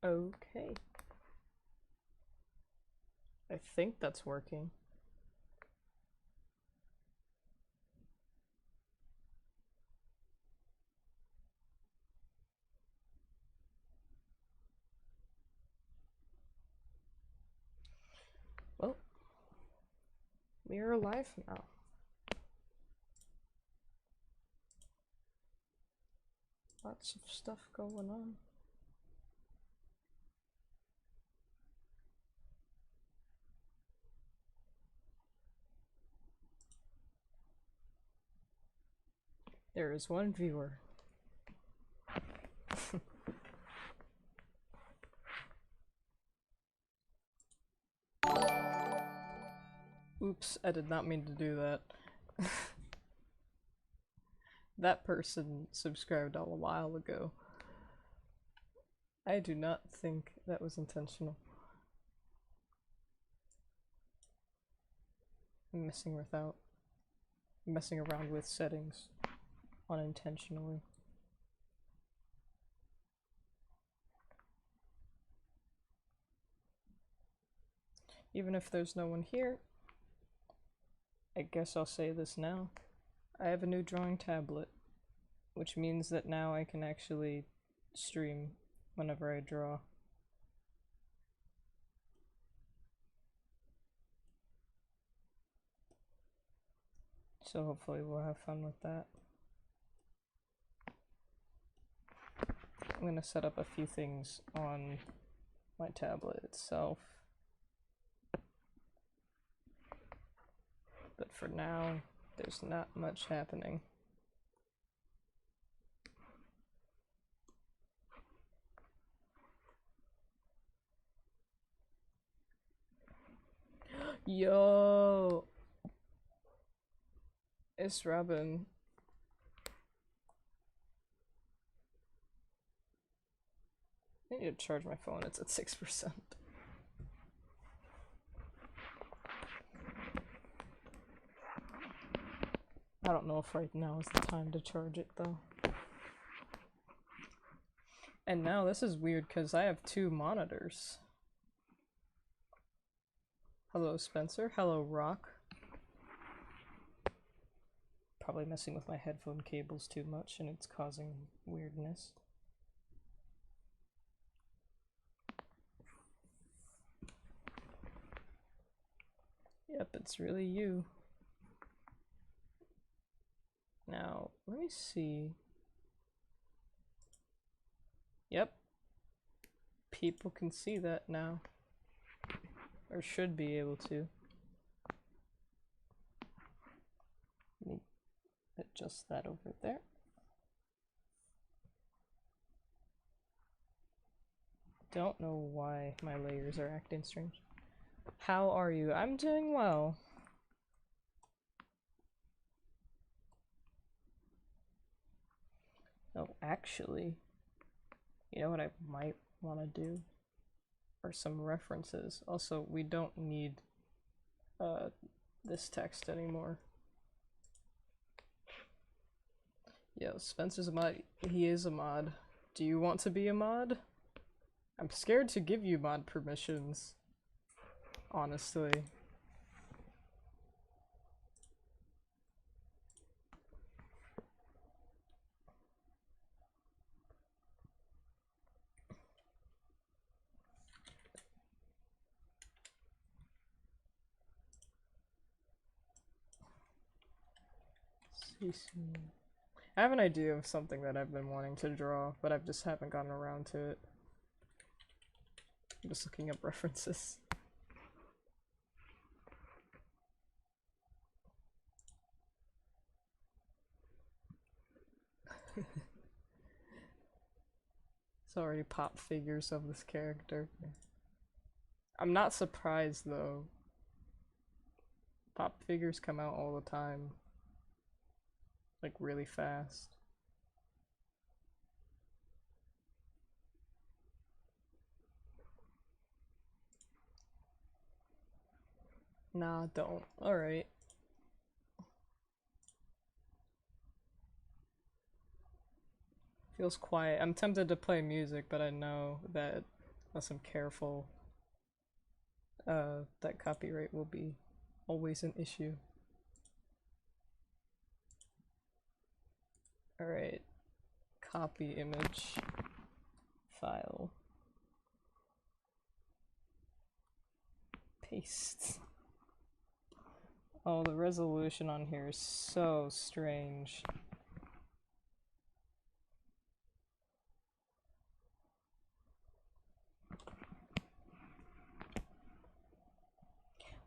Okay. I think that's working. Well, we are alive now. Lots of stuff going on. There is one viewer. Oops, I did not mean to do that. That person subscribed a while ago. I do not think that was intentional. I'm messing around with settings unintentionally. Even if there's no one here, I guess I'll say this now. I have a new drawing tablet, which means that now I can actually stream whenever I draw. So hopefully we'll have fun with that. I'm gonna set up a few things on my tablet itself. But for now, there's not much happening. Yo! It's Robin. I need to charge my phone, it's at 6%. I don't know if right now is the time to charge it though. And now this is weird because I have two monitors. Hello Spencer, hello Rock. Probably messing with my headphone cables too much and it's causing weirdness. Yep, it's really you. Now, let me see. Yep. People can see that now. Or should be able to. Let me adjust that over there. Don't know why my layers are acting strange. How are you? I'm doing well. Oh, actually, you know what I might want to do? Are some references. Also, we don't need this text anymore. Yo, Spencer's a mod. He is a mod. Do you want to be a mod? I'm scared to give you mod permissions. Honestly. I have an idea of something that I've been wanting to draw, but I just haven't gotten around to it. I'm just looking up references. It's already pop figures of this character. I'm not surprised though. Pop figures come out all the time. Like really fast. Nah, don't. Alright. Feels quiet. I'm tempted to play music, but I know that unless I'm careful, that copyright will be always an issue. Alright, copy image file. Paste. Oh, the resolution on here is so strange.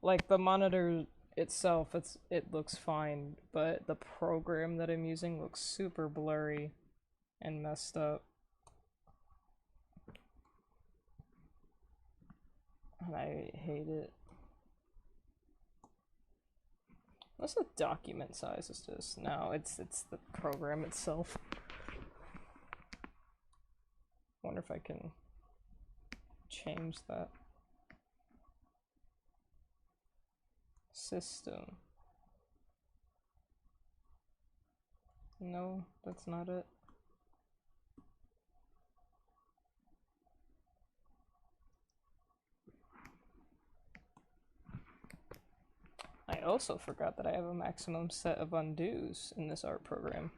Like, the monitor itself, it looks fine, but the program that I'm using looks super blurry and messed up. And I hate it. What's the document size is just? No, it's the program itself. Wonder if I can change that. System. No, that's not it. I also forgot that I have a maximum set of undos in this art program.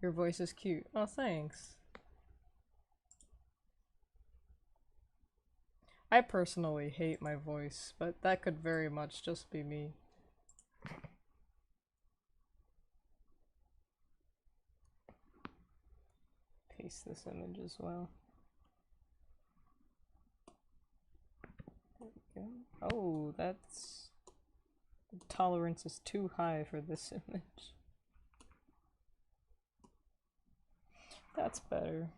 Your voice is cute. Oh, thanks. I personally hate my voice, but that could very much just be me. Paste this image as well. There we go. Oh, that's... the tolerance is too high for this image. That's better.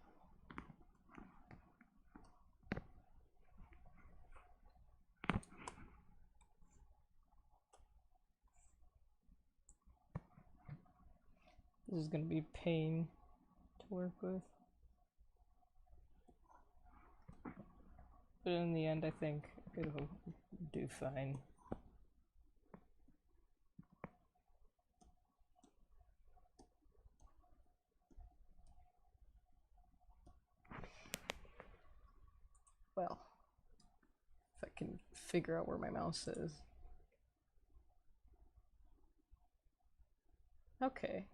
This is gonna be pain to work with. But in the end, I think it'll do fine. Well, if I can figure out where my mouse is. Okay.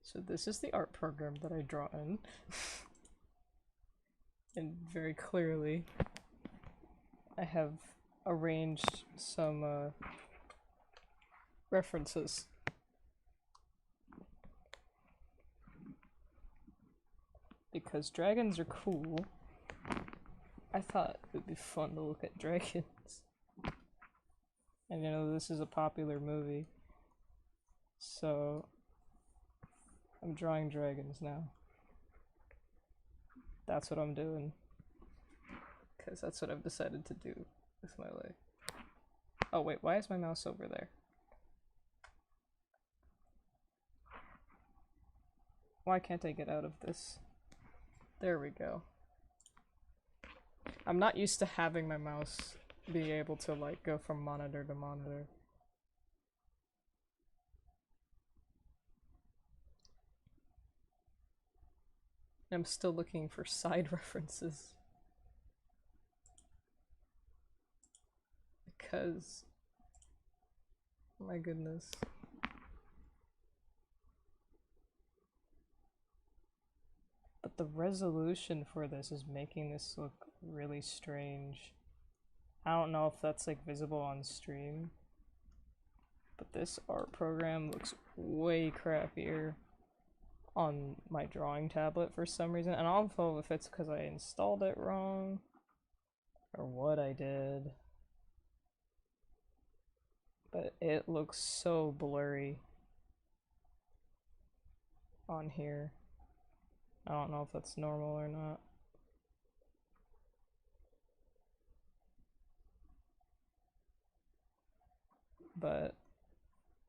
So this is the art program that I draw in. And very clearly, I have arranged some references. Because dragons are cool, I thought it would be fun to look at dragons. And you know, this is a popular movie, so I'm drawing dragons now. That's what I'm doing. Because that's what I've decided to do with my life. Oh wait, why is my mouse over there? Why can't I get out of this? There we go. I'm not used to having my mouse be able to like go from monitor to monitor. I'm still looking for side references. Because, my goodness. But the resolution for this is making this look really strange. I don't know if that's like visible on stream, but this art program looks way crappier on my drawing tablet for some reason. And I don't know if it's because I installed it wrong or what I did, but it looks so blurry on here. I don't know if that's normal or not. But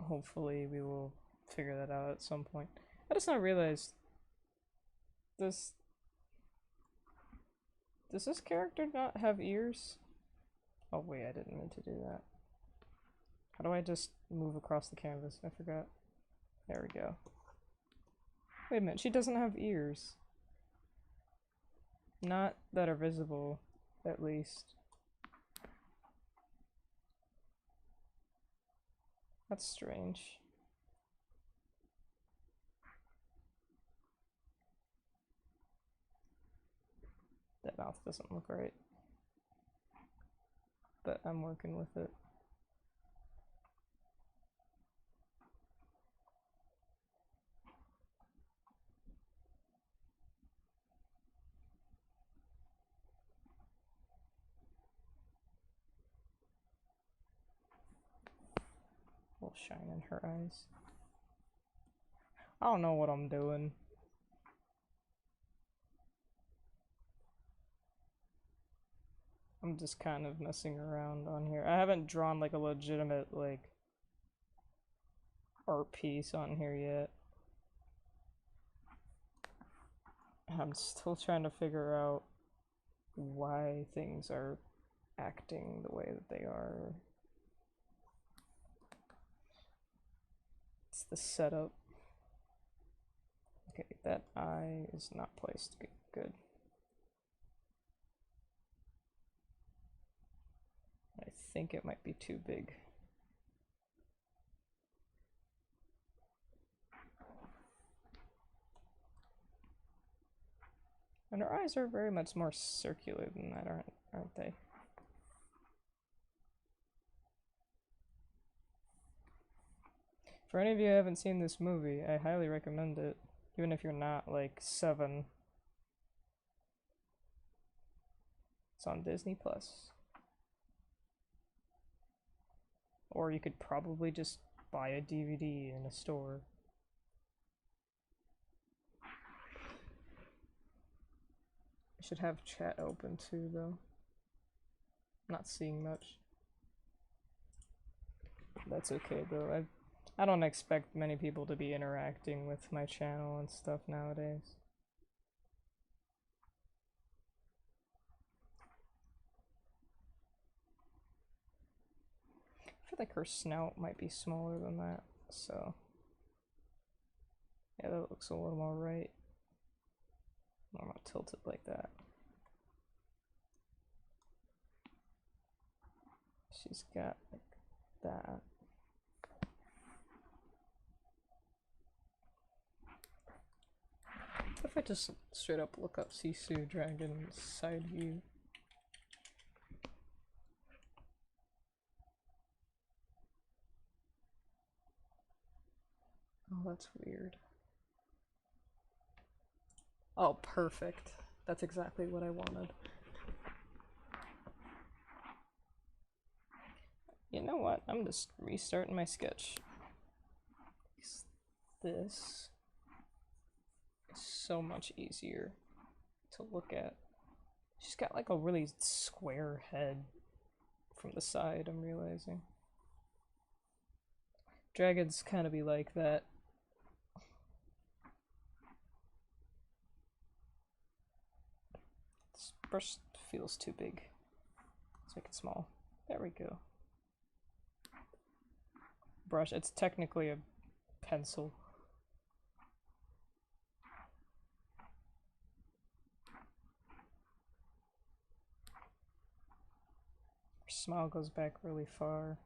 hopefully we will figure that out at some point. I just now realized this. Does this character not have ears? Oh wait, I didn't mean to do that. How do I just move across the canvas? I forgot. There we go. Wait a minute, she doesn't have ears. Not that are visible, at least. That's strange. That mouth doesn't look right. But I'm working with it. A little shine in her eyes. I don't know what I'm doing. I'm just kind of messing around on here. I haven't drawn like a legitimate like art piece on here yet. I'm still trying to figure out why things are acting the way that they are. It's the setup. Okay, that eye is not placed good. I think it might be too big. And her eyes are very much more circular than that, aren't they? For any of you who haven't seen this movie, I highly recommend it, even if you're not like 7. It's on Disney Plus. Or you could probably just buy a DVD in a store. I should have chat open too, though. I'm not seeing much. That's okay, though. I don't expect many people to be interacting with my channel and stuff nowadays. I feel like her snout might be smaller than that, so... Yeah, that looks a little more right. I'm not tilted like that. She's got like that. What if I just straight up look up Sisu Dragon side view? Oh, that's weird. Oh, perfect. That's exactly what I wanted. You know what? I'm just restarting my sketch. This is so much easier to look at. She's got like a really square head from the side, I'm realizing. Dragons kind of be like that. This brush feels too big. Let's make it small. There we go. Brush, it's technically a pencil. Her smile goes back really far.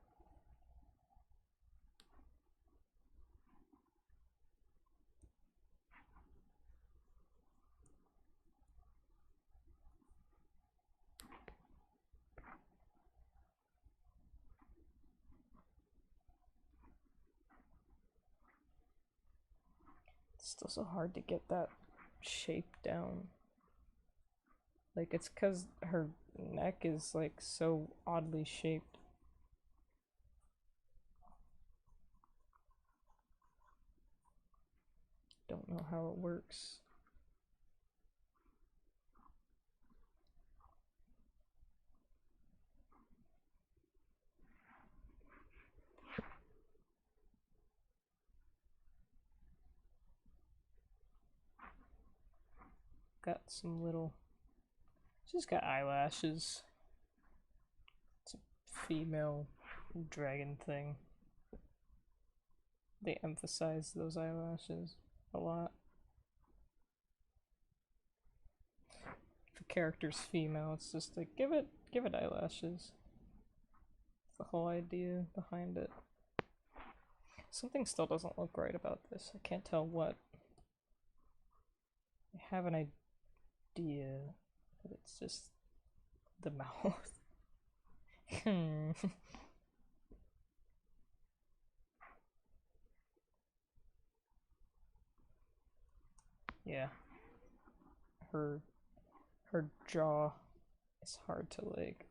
It's still so hard to get that shape down. Like, it's because her neck is like so oddly shaped. Don't know how it works. Got some little... She's got eyelashes. It's a female dragon thing. They emphasize those eyelashes a lot. If a character's female, it's just like give it eyelashes. That's the whole idea behind it. Something still doesn't look right about this. I can't tell what. I have an idea, but it's just the mouth. Yeah. Her jaw is hard to like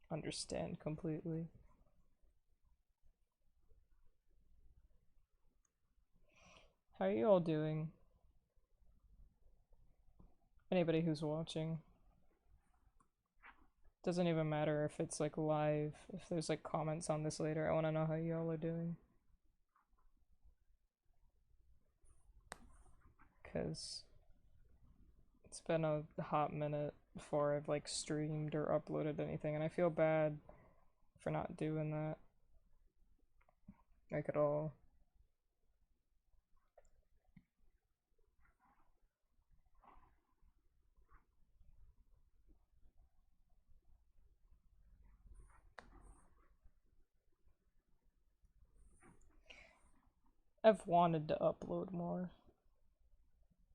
understand completely. How are you all doing? Anybody who's watching. Doesn't even matter if it's like live. If there's like comments on this later, I want to know how y'all are doing. Because it's been a hot minute before I've like streamed or uploaded anything, and I feel bad for not doing that. Like at all. I've wanted to upload more,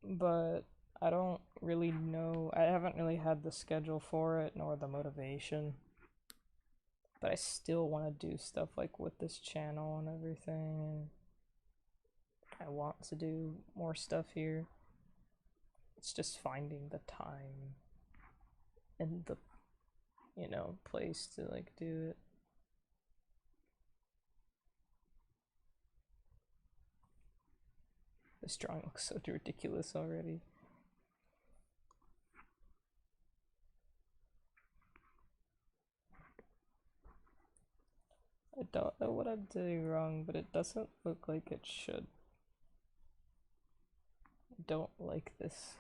but I don't really know. I haven't really had the schedule for it nor the motivation. But I still want to do stuff like with this channel and everything, and I want to do more stuff here. It's just finding the time and the, you know, place to like do it. This drawing looks so ridiculous already. I don't know what I'm doing wrong, but it doesn't look like it should. I don't like this.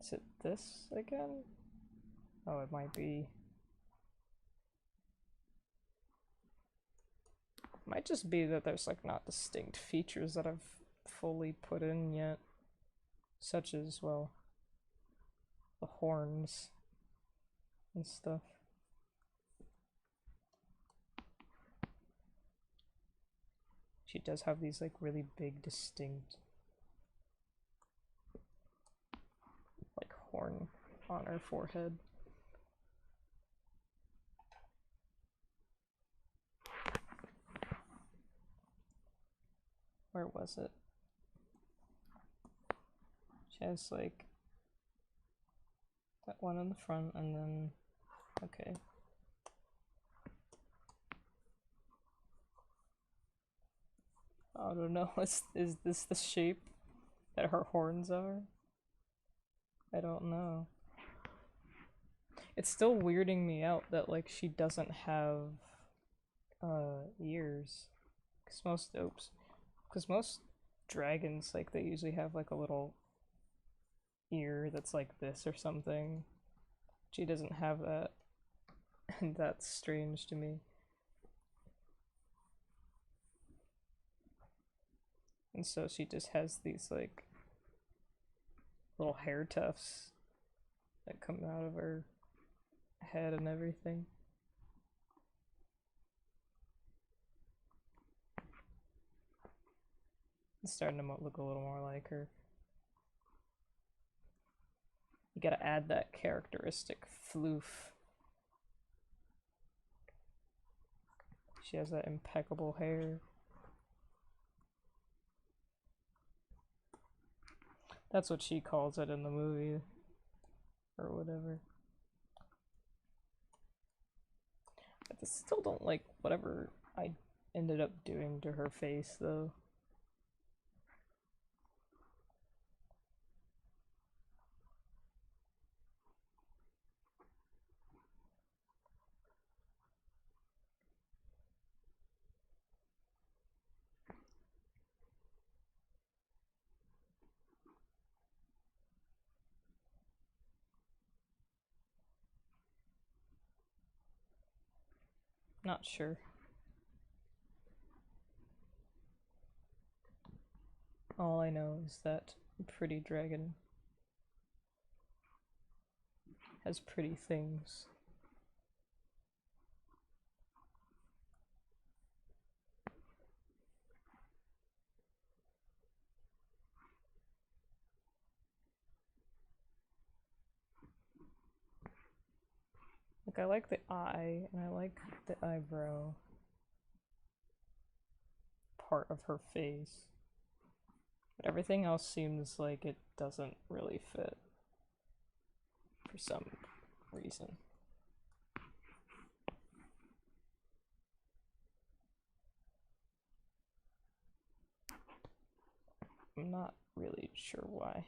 Is it this again? Oh, it might be. It might just be that there's like not distinct features that I've fully put in yet. Such as, well, the horns and stuff. She does have these like really big distinct like horn on her forehead. Where was it? She has like that one in the front and then, okay. I don't know, is this the shape that her horns are? I don't know. It's still weirding me out that like she doesn't have ears. Cause most dragons, like, they usually have like a little ear that's like this or something. She doesn't have that, and that's strange to me. And so she just has these like little hair tufts that come out of her head and everything. It's starting to look a little more like her. You gotta add that characteristic floof. She has that impeccable hair. That's what she calls it in the movie. Or whatever. I still don't like whatever I ended up doing to her face, though. Not sure. All I know is that pretty dragon has pretty things. Like, I like the eye, and I like the eyebrow part of her face. But everything else seems like it doesn't really fit. For some reason. I'm not really sure why.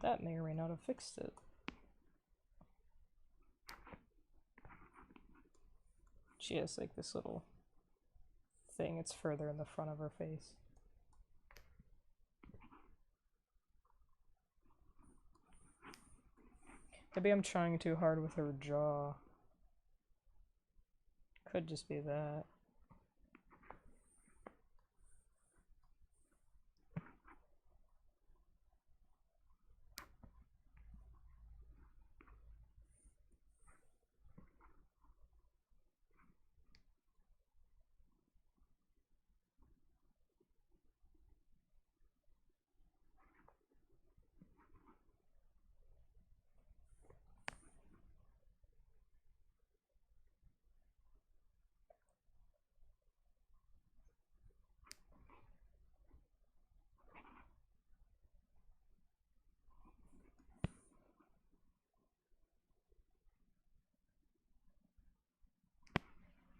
That may or may not have fixed it. She has like this little thing, it's further in the front of her face. Maybe I'm trying too hard with her jaw. Could just be that.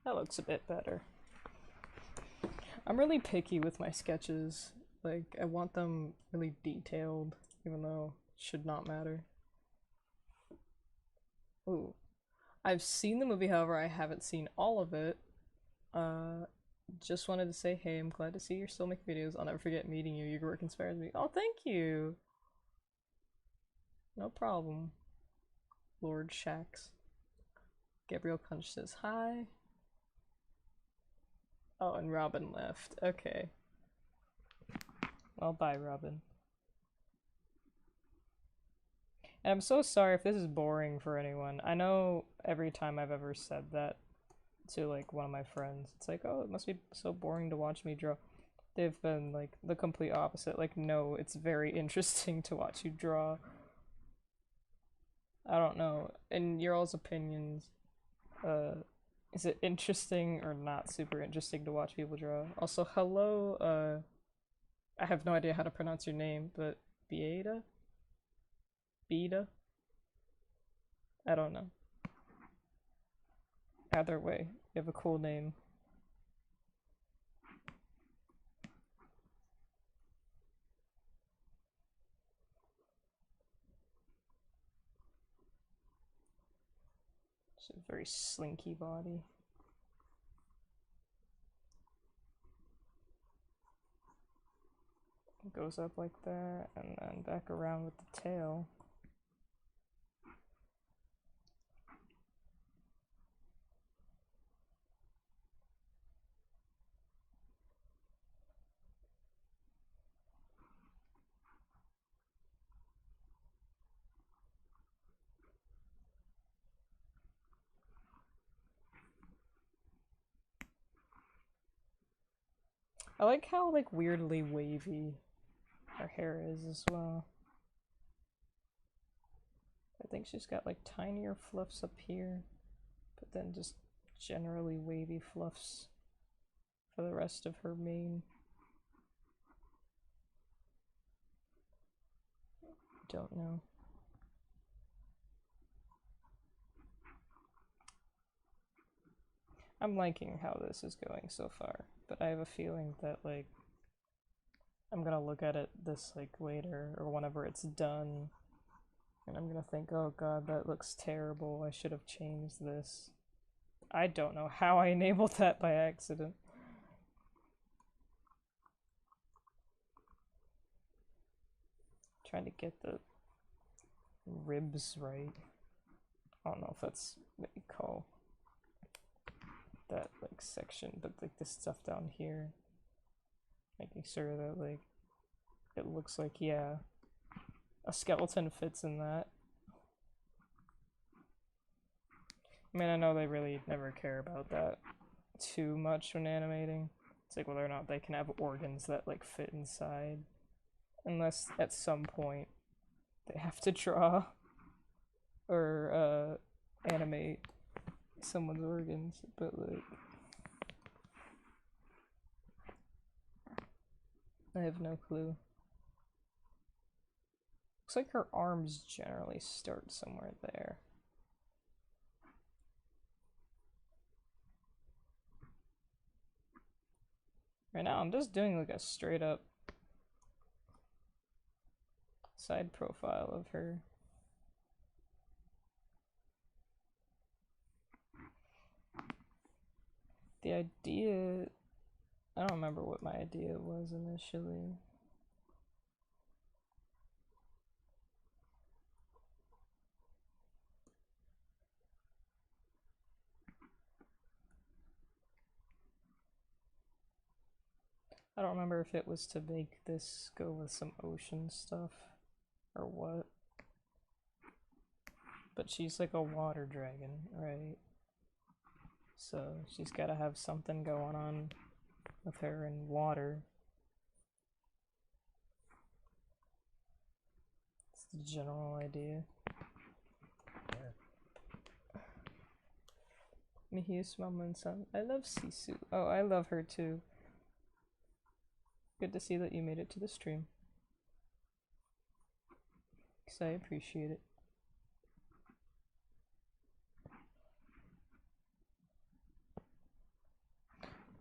That looks a bit better. I'm really picky with my sketches. Like, I want them really detailed, even though it should not matter. Ooh. I've seen the movie, however, I haven't seen all of it. Just wanted to say, hey, I'm glad to see you're still making videos. I'll never forget meeting you. Your work inspires me. Oh, thank you! No problem. Lord Shax. Gabriel Kunch says hi. Oh, and Robin left. Okay. Well, bye, Robin. And I'm so sorry if this is boring for anyone. I know every time I've ever said that to like one of my friends, it's like, oh, it must be so boring to watch me draw. They've been like the complete opposite. Like, no, it's very interesting to watch you draw. I don't know. In your all's opinions, is it interesting or not super interesting to watch people draw? Also, hello, I have no idea how to pronounce your name, but Bieta? Beta? I don't know. Either way, you have a cool name. It's a very slinky body. It goes up like that, and then back around with the tail. I like how like weirdly wavy her hair is as well. I think she's got like tinier fluffs up here, but then just generally wavy fluffs for the rest of her mane. Don't know. I'm liking how this is going so far, but I have a feeling that like I'm gonna look at it this like later or whenever it's done, and I'm gonna think, oh god, that looks terrible, I should have changed this. I don't know how I enabled that by accident. Trying to get the ribs right. I don't know if that's what you call that like section, but like this stuff down here, making sure that like it looks like, yeah, a skeleton fits in that. I mean, I know they really never care about that too much when animating. It's like whether or not they can have organs that like fit inside, unless at some point they have to draw or animate someone's organs, but like I have no clue. Looks like her arms generally start somewhere there. Right now I'm just doing like a straight up side profile of her. The idea, I don't remember what my idea was initially. I don't remember if it was to make this go with some ocean stuff or what. But she's like a water dragon, right? So she's gotta have something going on with her in water. It's the general idea. Mihius Mamun-san. I love Sisu. Oh, I love her too. Good to see that you made it to the stream. Because I appreciate it.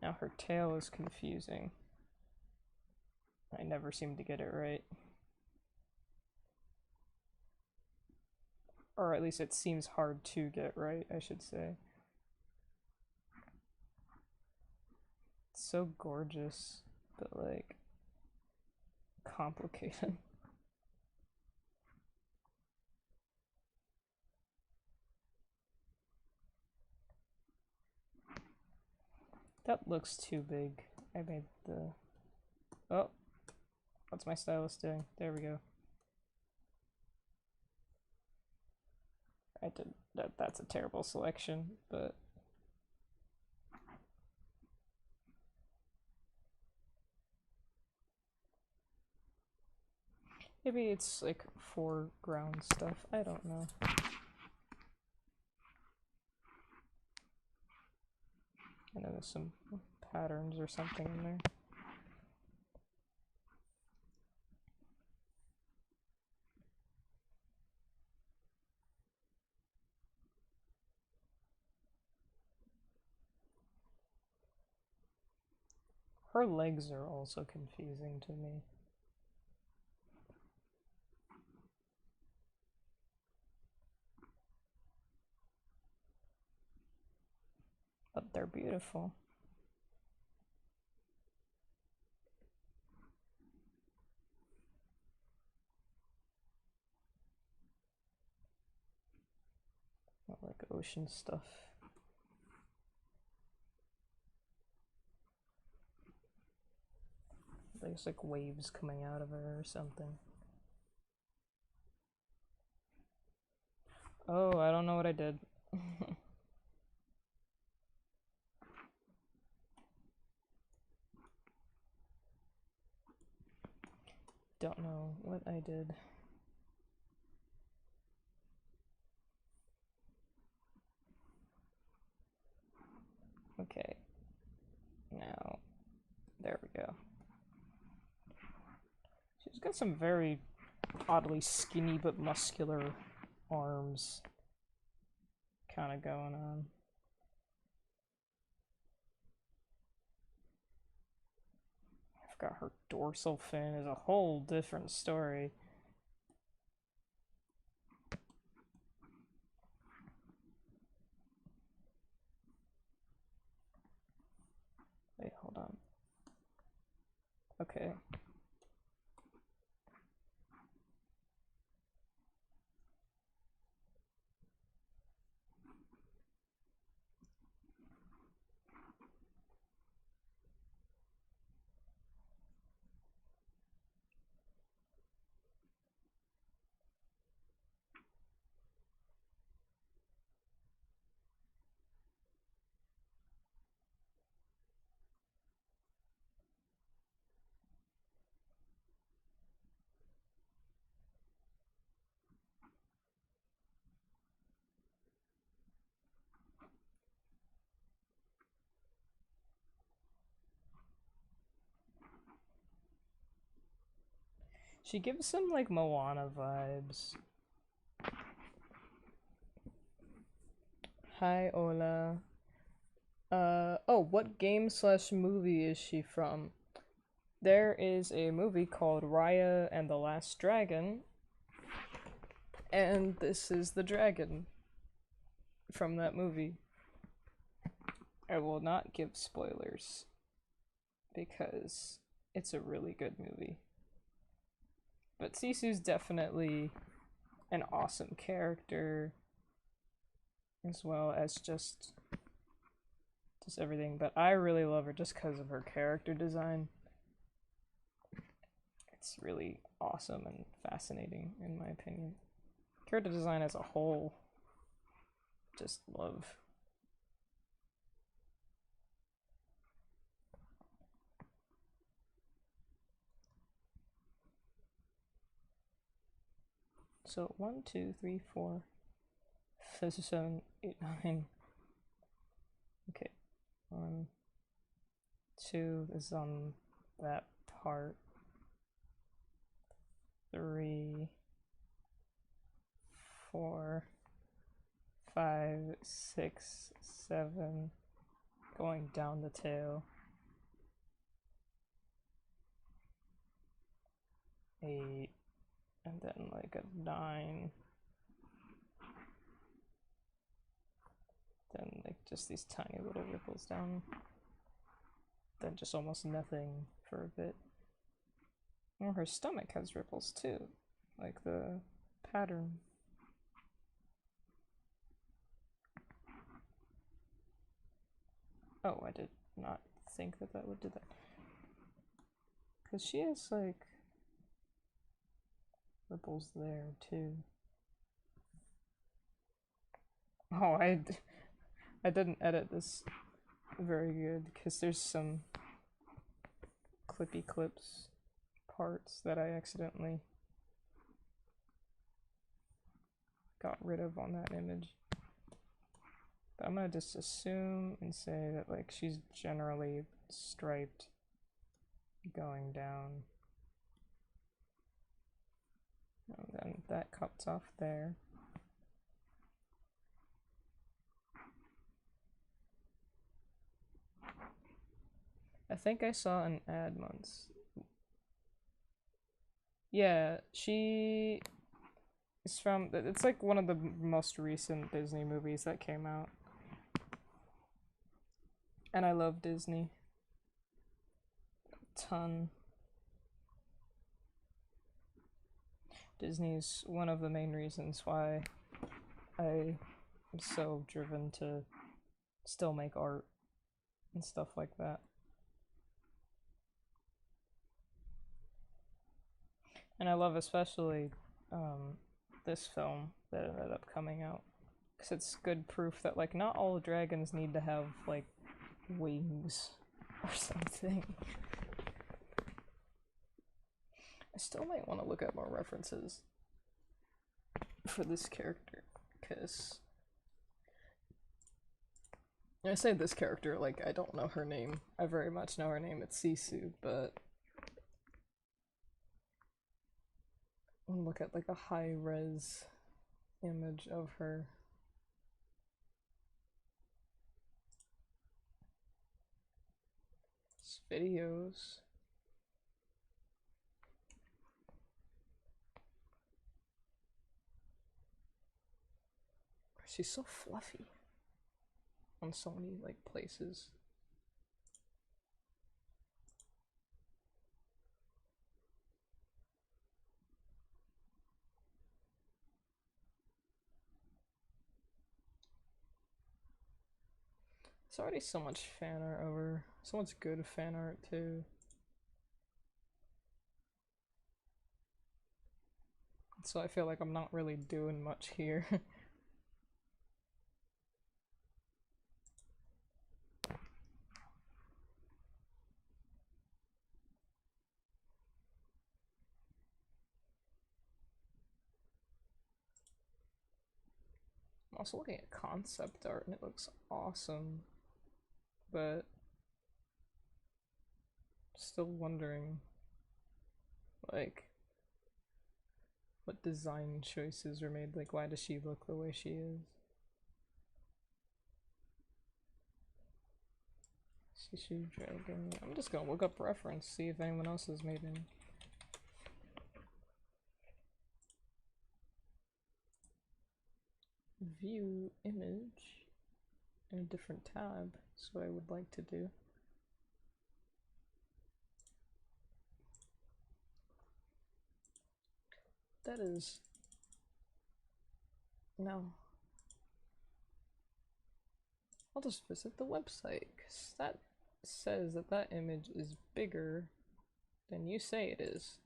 Now her tail is confusing. I never seem to get it right. Or at least it seems hard to get right, I should say. It's so gorgeous, but like complicated. That looks too big. I made the... Oh! What's my stylus doing? There we go. I did that. That's a terrible selection, but... Maybe it's like foreground stuff. I don't know. I know there's some patterns or something in there. Her legs are also confusing to me. But they're beautiful. Not like ocean stuff. There's like waves coming out of her or something. Oh, I don't know what I did. Don't know what I did. Okay. Now, there we go. She's got some very oddly skinny but muscular arms kind of going on. I've got her dorsal fin is a whole different story. Wait, hold on. Okay. She gives some like Moana vibes. Hi, Ola. Oh, what game slash movie is she from? There is a movie called Raya and the Last Dragon, and this is the dragon from that movie. I will not give spoilers because it's a really good movie. But Sisu's definitely an awesome character, as well as just everything. But I really love her just because of her character design. It's really awesome and fascinating, in my opinion. Character design as a whole, just love. So 1, 2, 3, 4, 5, 6, 7, 8, 9. Okay, 1, 2 is on that part. 3, 4, 5, 6, 7, going down the tail. 8, and then like a 9. Then like just these tiny little ripples down. Then just almost nothing for a bit. Oh, her stomach has ripples too, like the pattern. Oh, I did not think that that would do that. Because she has like ripples there too. Oh, I didn't edit this very good because there's some clippy clips parts that I accidentally got rid of on that image. But I'm gonna just assume and say that like she's generally striped going down. And then that cuts off there. I think I saw an ad once. Yeah, she is from, it's like one of the most recent Disney movies that came out. And I love Disney a ton. Disney's one of the main reasons why I am so driven to still make art and stuff like that. And I love especially this film that ended up coming out, because it's good proof that like not all dragons need to have like wings or something. I still might want to look at more references for this character, because I say this character like I don't know her name. I very much know her name, it's Sisu, but I want to look at like a high-res image of her. Videos. She's so fluffy on so many like places. There's already so much fan art over, so much good fan art too. So I feel like I'm not really doing much here. I'm also looking at concept art and it looks awesome, but still wondering, like, what design choices were made. Like, why does she look the way she is? Shishu Dragon. I'm just gonna look up reference, see if anyone else has made any. View image in a different tab. That's what I would like to do. That is... No. I'll just visit the website, because that says that that image is bigger than you say it is.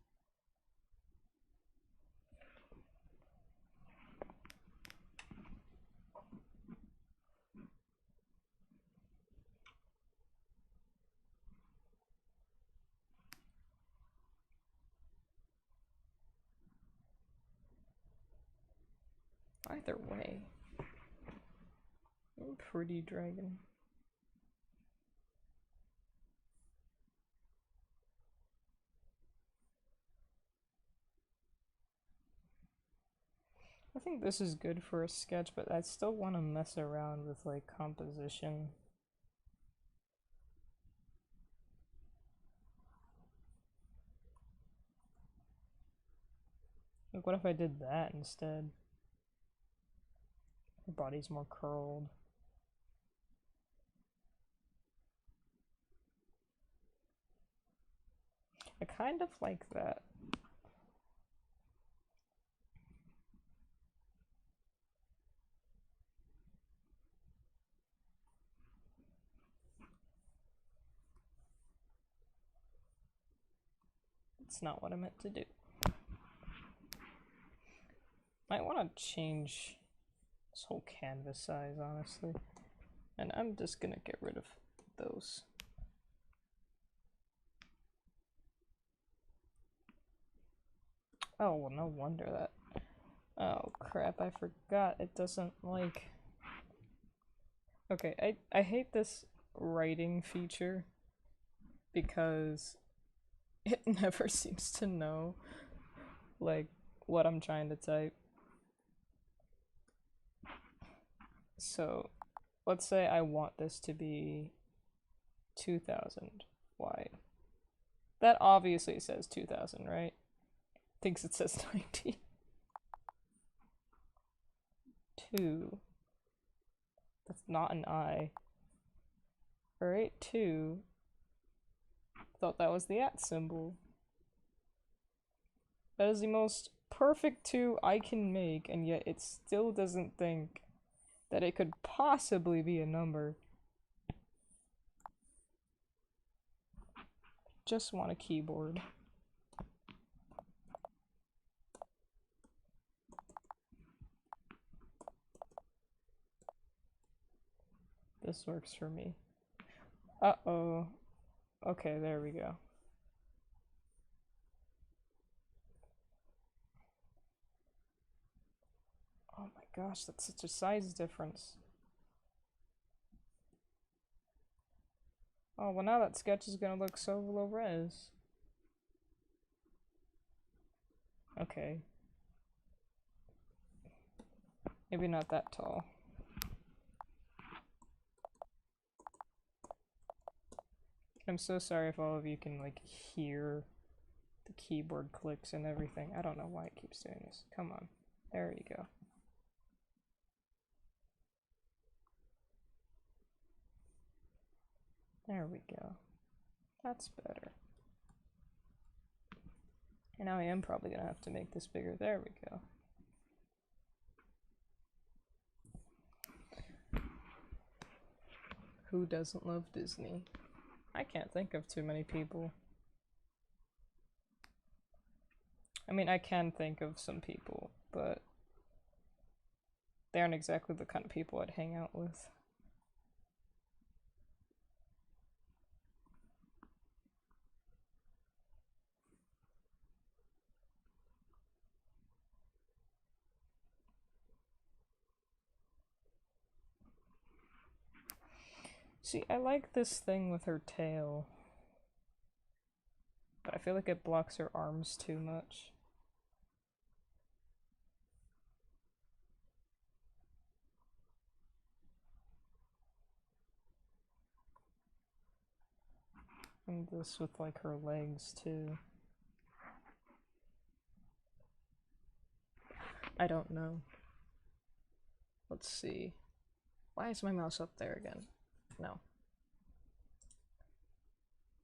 Either way. Pretty dragon. I think this is good for a sketch, but I still want to mess around with like composition. Like, what if I did that instead? Her body's more curled. I kind of like that. It's not what I meant to do. Might want to change this whole canvas size, honestly. And I'm just gonna get rid of those. Oh, well, no wonder that. Oh, crap, I forgot. It doesn't, like... Okay, I hate this writing feature because it never seems to know, like, what I'm trying to type. So, let's say I want this to be 2000 wide. That obviously says 2000, right? Thinks it says 90. 2. That's not an I. Alright, 2. Thought that was the @ symbol. That is the most perfect 2 I can make, and yet it still doesn't think that it could possibly be a number. Just want a keyboard. This works for me. Uh-oh. Okay, there we go. Oh my gosh, that's such a size difference. Oh, well now that sketch is gonna look so low res. Okay. Maybe not that tall. I'm so sorry if all of you can, like, hear the keyboard clicks and everything. I don't know why it keeps doing this. Come on. There you go. There we go. That's better. And now I am probably gonna have to make this bigger. There we go. Who doesn't love Disney? I can't think of too many people. I mean, I can think of some people, but they aren't exactly the kind of people I'd hang out with. See, I like this thing with her tail, but I feel like it blocks her arms too much. And this with like her legs too. I don't know. Let's see. Why is my mouse up there again? No.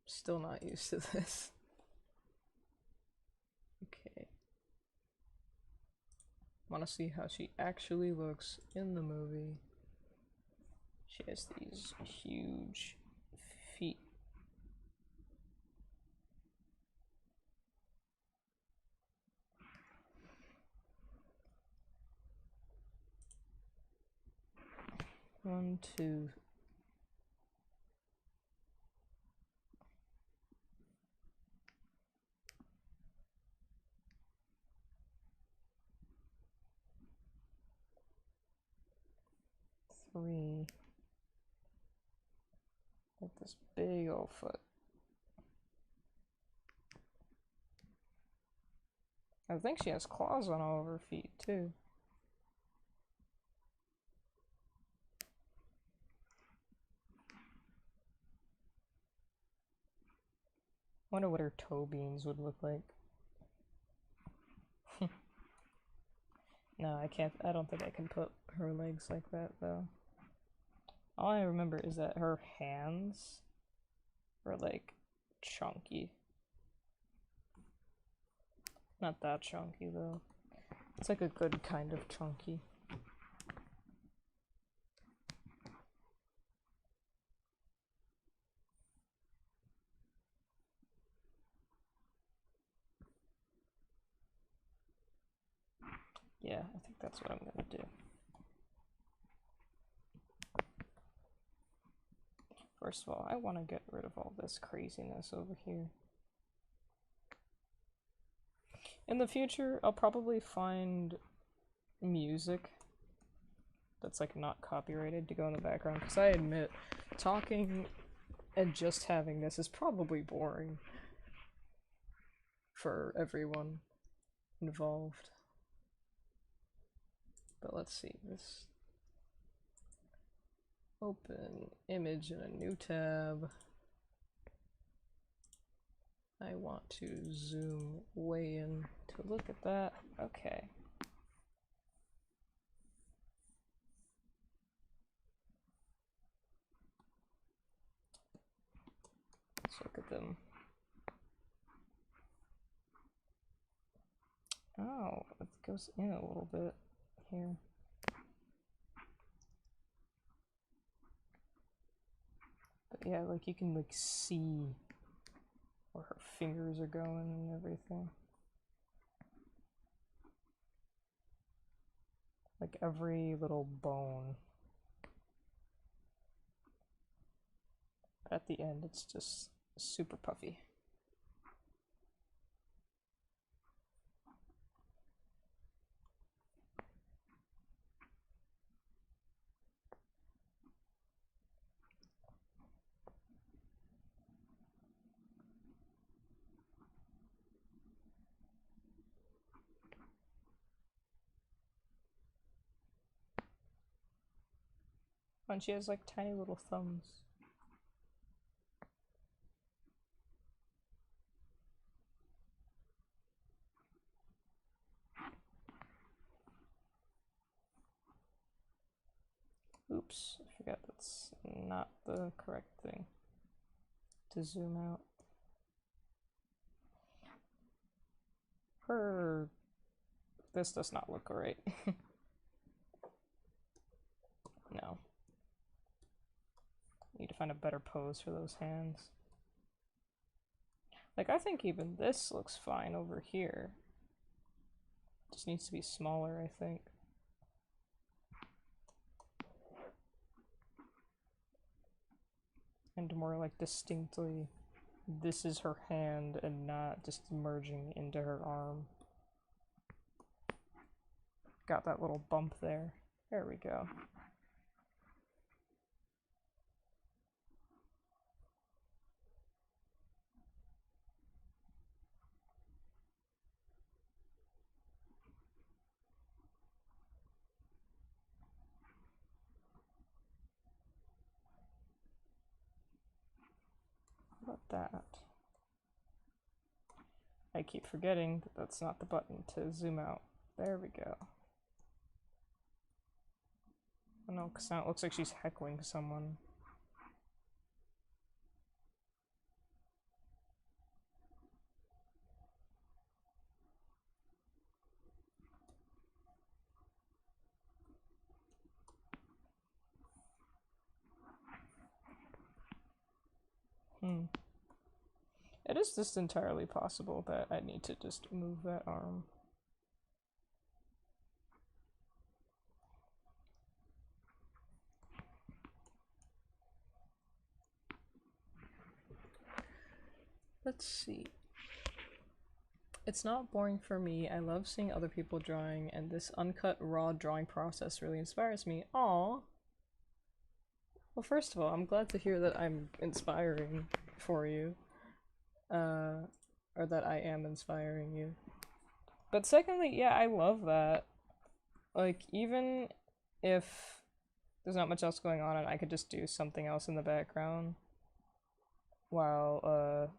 Still not used to this. Okay. Want to see how she actually looks in the movie. She has these huge feet. One, two. Three. With this big old foot. I think she has claws on all of her feet too. Wonder what her toe beans would look like. No, I can't. I don't think I can put her legs like that though. All I remember is that her hands were like chunky. Not that chunky though. It's like a good kind of chunky. Yeah, I think that's what I'm gonna do. First of all, I want to get rid of all this craziness over here. In the future, I'll probably find music that's like not copyrighted to go in the background, because I admit, talking and just having this is probably boring for everyone involved. But let's see, this open image in a new tab. I want to zoom way in to look at that. Okay. Let's look at them. Oh, it goes in a little bit here. But yeah, like you can like see where her fingers are going and everything. Like every little bone. At the end, it's just super puffy. And she has like tiny little thumbs. Oops, I forgot that's not the correct thing to zoom out. This does not look right. No. Need to find a better pose for those hands. Like, I think even this looks fine over here. Just needs to be smaller, I think. And more like distinctly, this is her hand and not just merging into her arm. Got that little bump there. There we go. What about that? I keep forgetting that that's not the button to zoom out. There we go. Oh no, because now it looks like she's heckling someone. It is just entirely possible that I need to just move that arm. Let's see. It's not boring for me. I love seeing other people drawing, and this uncut, raw drawing process really inspires me. Aww. Well, first of all, I'm glad to hear that I'm inspiring for you. Or that I am inspiring you. But secondly, yeah, I love that. Like, even if there's not much else going on and I could just do something else in the background while,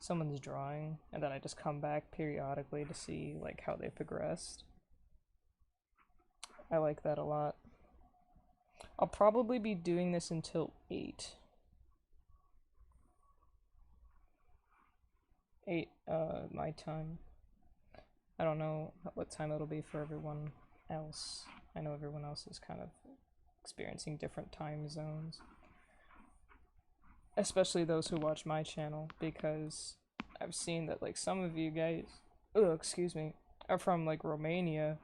someone's drawing, and then I just come back periodically to see, like, how they progressed. I like that a lot. I'll probably be doing this until 8. 8, my time. I don't know what time it'll be for everyone else. I know everyone else is kind of experiencing different time zones. Especially those who watch my channel, because I've seen that, like, some of you guys, excuse me, are from, like, Romania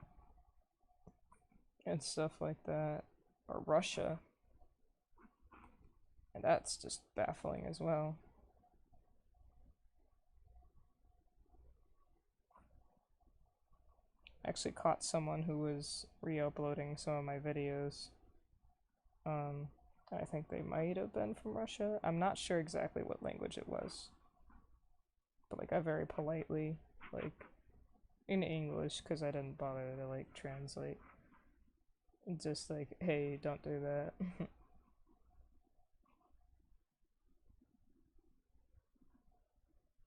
and stuff like that, or Russia. And that's just baffling as well. I actually caught someone who was re-uploading some of my videos. I think they might have been from Russia. I'm not sure exactly what language it was. But, like, I very politely, like, in English, because I didn't bother to, like, translate. Just like, hey, don't do that.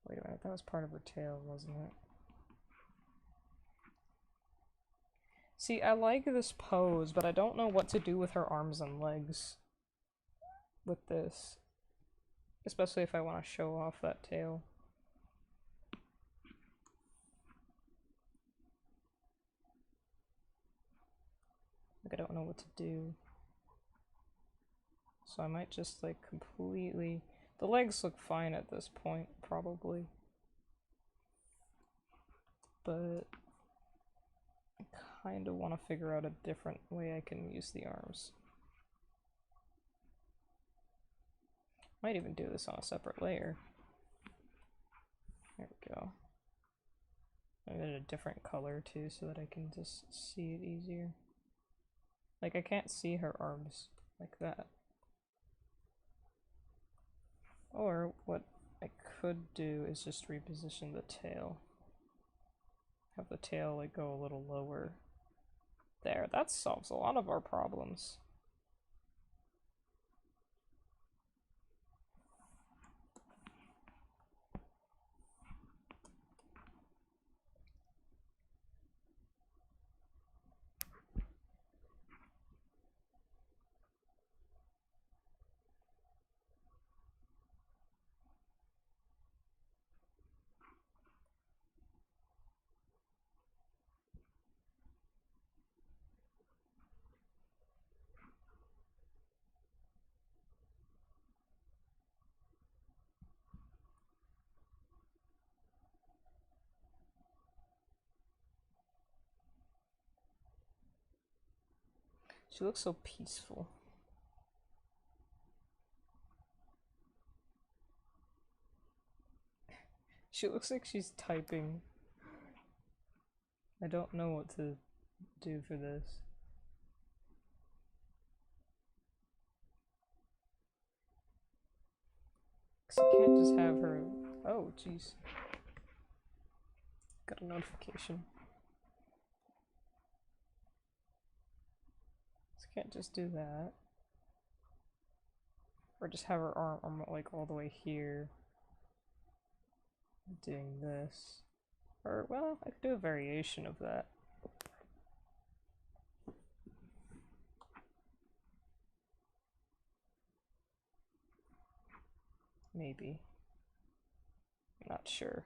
Wait a minute, that was part of her tail, wasn't it? See, I like this pose, but I don't know what to do with her arms and legs with this. Especially if I want to show off that tail. Like, I don't know what to do. So I might just, like, completely... The legs look fine at this point, probably. But I kind of want to figure out a different way I can use the arms. Might even do this on a separate layer. There we go. I made it a different color too so that I can just see it easier. Like, I can't see her arms like that. Or what I could do is just reposition the tail. Have the tail, like, go a little lower. There, that solves a lot of our problems. She looks so peaceful. She looks like she's typing. I don't know what to do for this. Cause I can't just have her... Oh, jeez. Got a notification. So I can't just do that. Or just have her arm like all the way here. Doing this. Or, well, I could do a variation of that. Maybe. I'm not sure.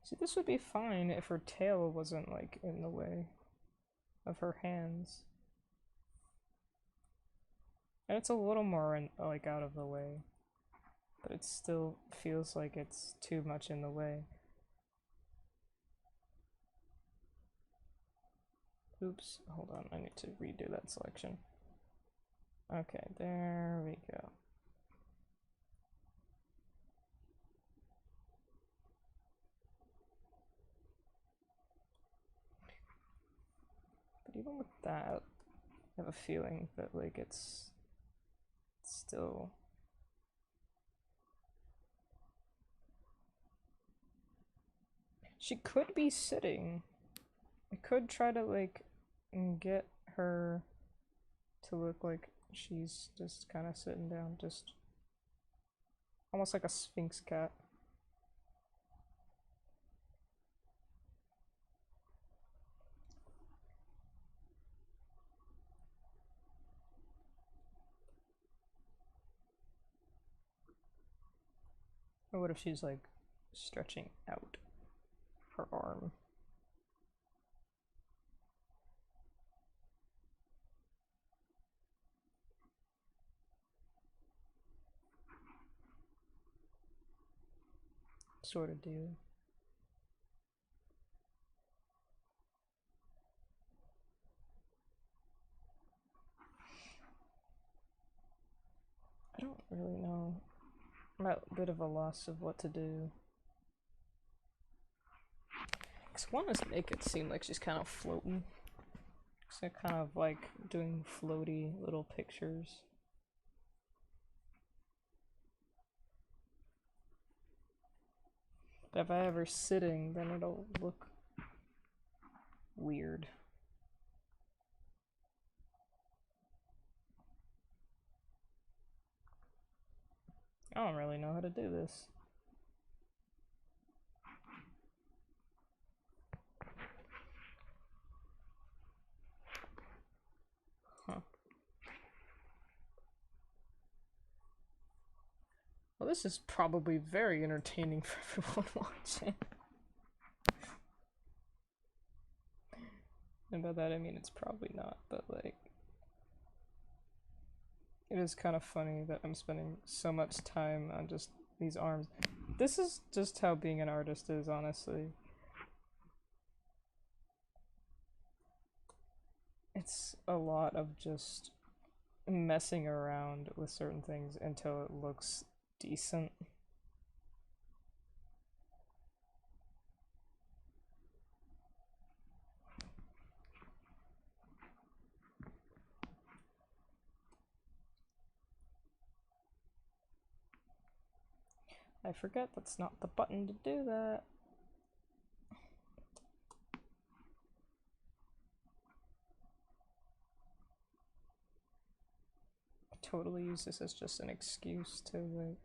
See, this would be fine if her tail wasn't, like, in the way of her hands. And it's a little more, like, out of the way. But it still feels like it's too much in the way. Oops, hold on, I need to redo that selection. Okay, there we go. But even with that, I have a feeling that, like, it's still... She could be sitting. I could try to, like, get her to look like she's just kind of sitting down, just almost like a Sphinx cat. Or what if she's like stretching out her arm? Sort of deal. I don't really know. I'm at a bit of a loss of what to do. Because one is make it seem like she's kind of floating. So kind of like doing floaty little pictures. But if I have her sitting, then it'll look weird. I don't really know how to do this. Huh. Well, this is probably very entertaining for everyone watching. And by that I mean it's probably not, but like... It is kind of funny that I'm spending so much time on just these arms. This is just how being an artist is, honestly. It's a lot of just messing around with certain things until it looks decent. I forget that's not the button to do that. I totally use this as just an excuse to like...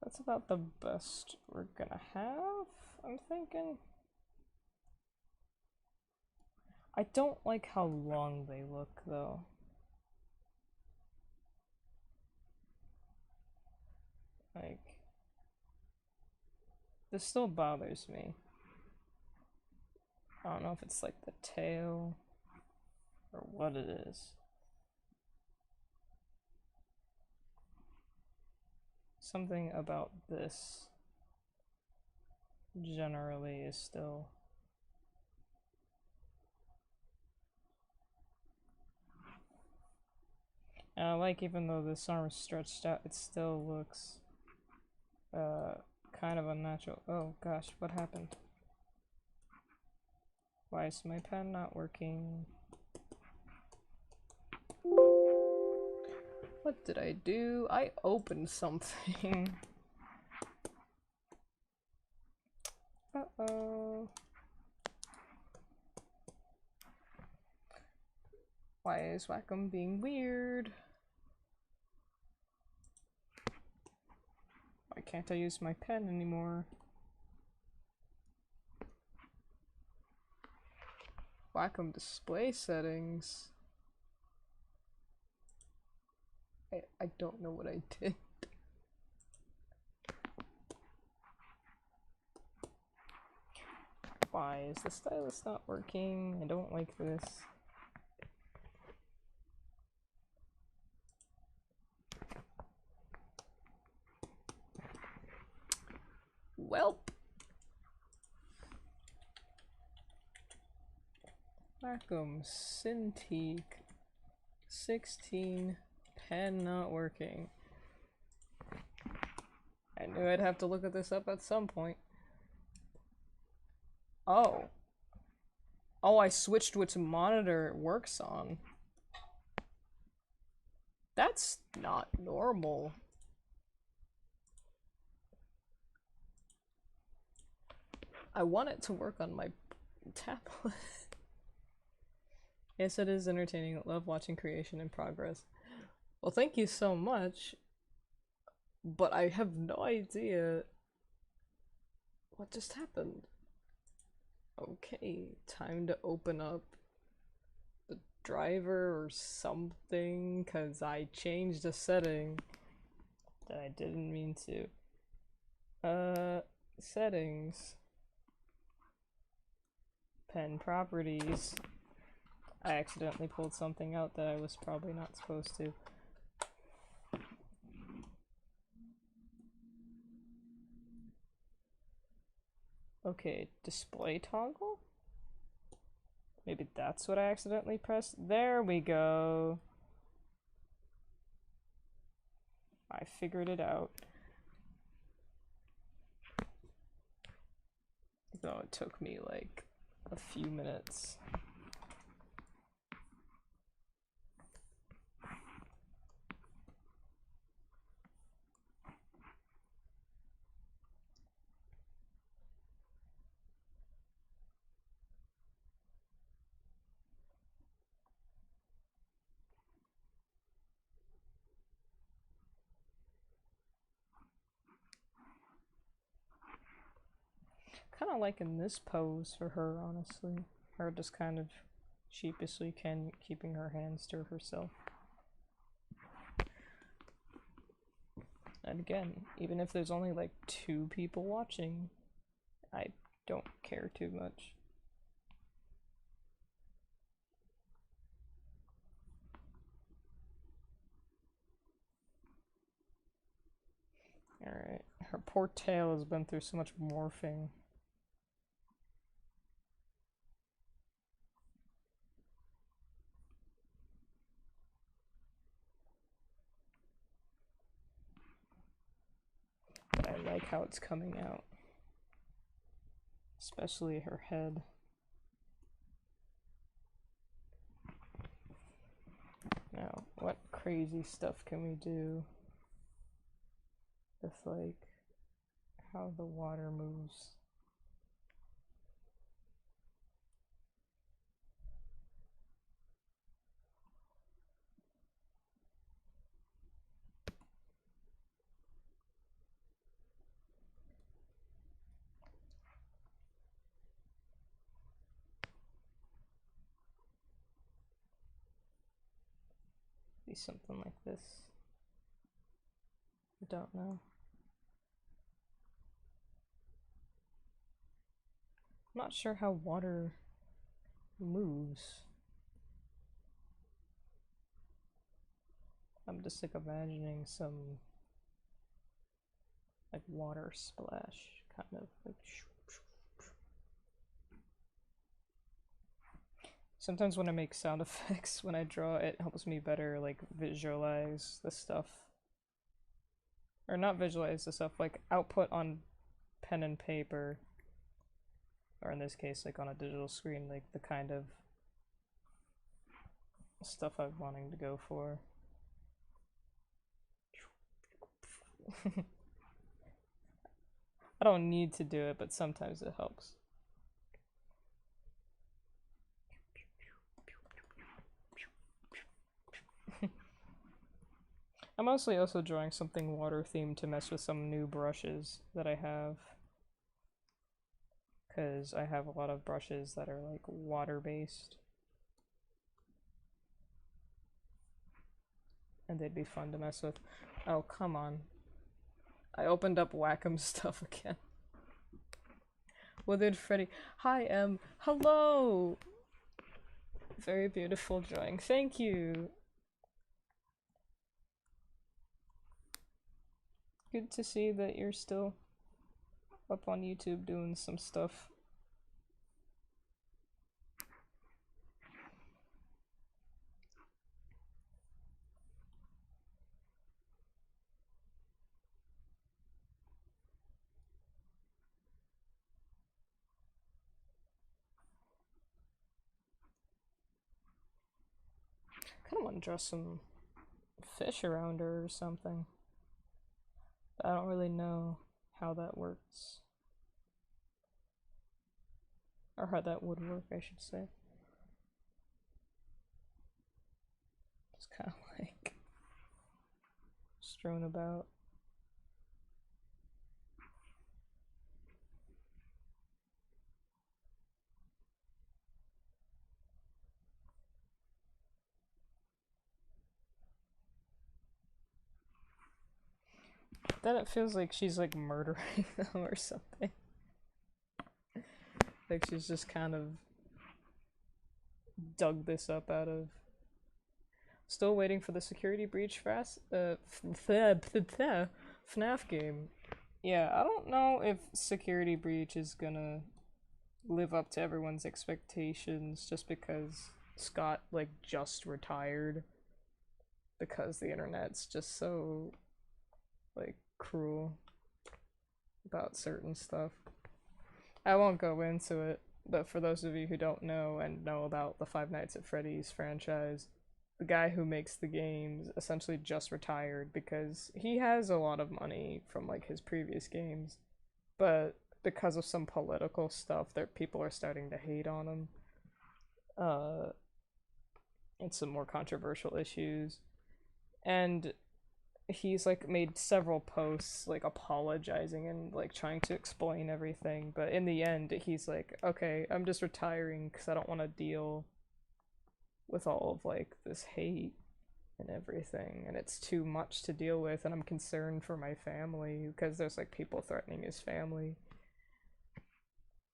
That's about the best we're gonna have, I'm thinking. I don't like how long they look, though. Like... This still bothers me. I don't know if it's like the tail or what it is. something about this generally is still... like, even though this arm is stretched out, it still looks kind of unnatural. Oh gosh, what happened? Why is my pen not working? What did I do? I opened something. Uh-oh. Why is Wacom being weird? Why can't I use my pen anymore? Wacom display settings. I don't know what I did. Why is the stylus not working? I don't like this. Welp. Wacom Cintiq 16 pen not working. I knew I'd have to look at this up at some point. Oh. Oh, I switched which monitor it works on. That's not normal. I want it to work on my tablet. Yes, it is entertaining. I love watching creation in progress. Well, thank you so much. But I have no idea what just happened. Okay, time to open up the driver or something, because I changed a setting that I didn't mean to. Settings. Pen properties. I accidentally pulled something out that I was probably not supposed to. Okay, display toggle? Maybe that's what I accidentally pressed. There we go. I figured it out. Though it took me like a few minutes. Kind of liking this pose for her, honestly. Her just kind of sheepishly keeping her hands to herself. And again, even if there's only like 2 people watching, I don't care too much. Alright, her poor tail has been through so much morphing. But I like how it's coming out. Especially her head. Now, what crazy stuff can we do with, like, how the water moves? Be something like this. I don't know. I'm not sure how water moves. I'm just like imagining some like water splash, kind of like. Sometimes when I make sound effects when I draw, it helps me better like visualize the stuff. Or not visualize the stuff, like output on pen and paper. Or in this case, like on a digital screen, like the kind of stuff I'm wanting to go for. I don't need to do it, but sometimes it helps. I'm mostly also drawing something water themed to mess with some new brushes that I have. Because I have a lot of brushes that are like water based. And they'd be fun to mess with. Oh, come on. I opened up Wacom stuff again. Withered Freddy. Hi, hello! Very beautiful drawing. Thank you! Good to see that you're still up on YouTube doing some stuff. I kinda wanna draw some fish around her or something. But I don't really know how that works. Or how that would work, I should say. Just kinda like strewn about. Then it feels like she's like murdering them or something. Like she's just kind of dug this up out of. Still waiting for the security breach FNAF game. Yeah, I don't know if security breach is gonna live up to everyone's expectations just because Scott like just retired. Because the internet's just so like cruel about certain stuff. I won't go into it, but for those of you who don't know and know about the Five Nights at Freddy's franchise, the guy who makes the games essentially just retired because he has a lot of money from like his previous games, but because of some political stuff that people are starting to hate on him, and some more controversial issues, and he's like made several posts like apologizing and like trying to explain everything, but in the end he's like, okay, I'm just retiring because I don't want to deal with all of like this hate and everything, and it's too much to deal with, and I'm concerned for my family because there's like people threatening his family.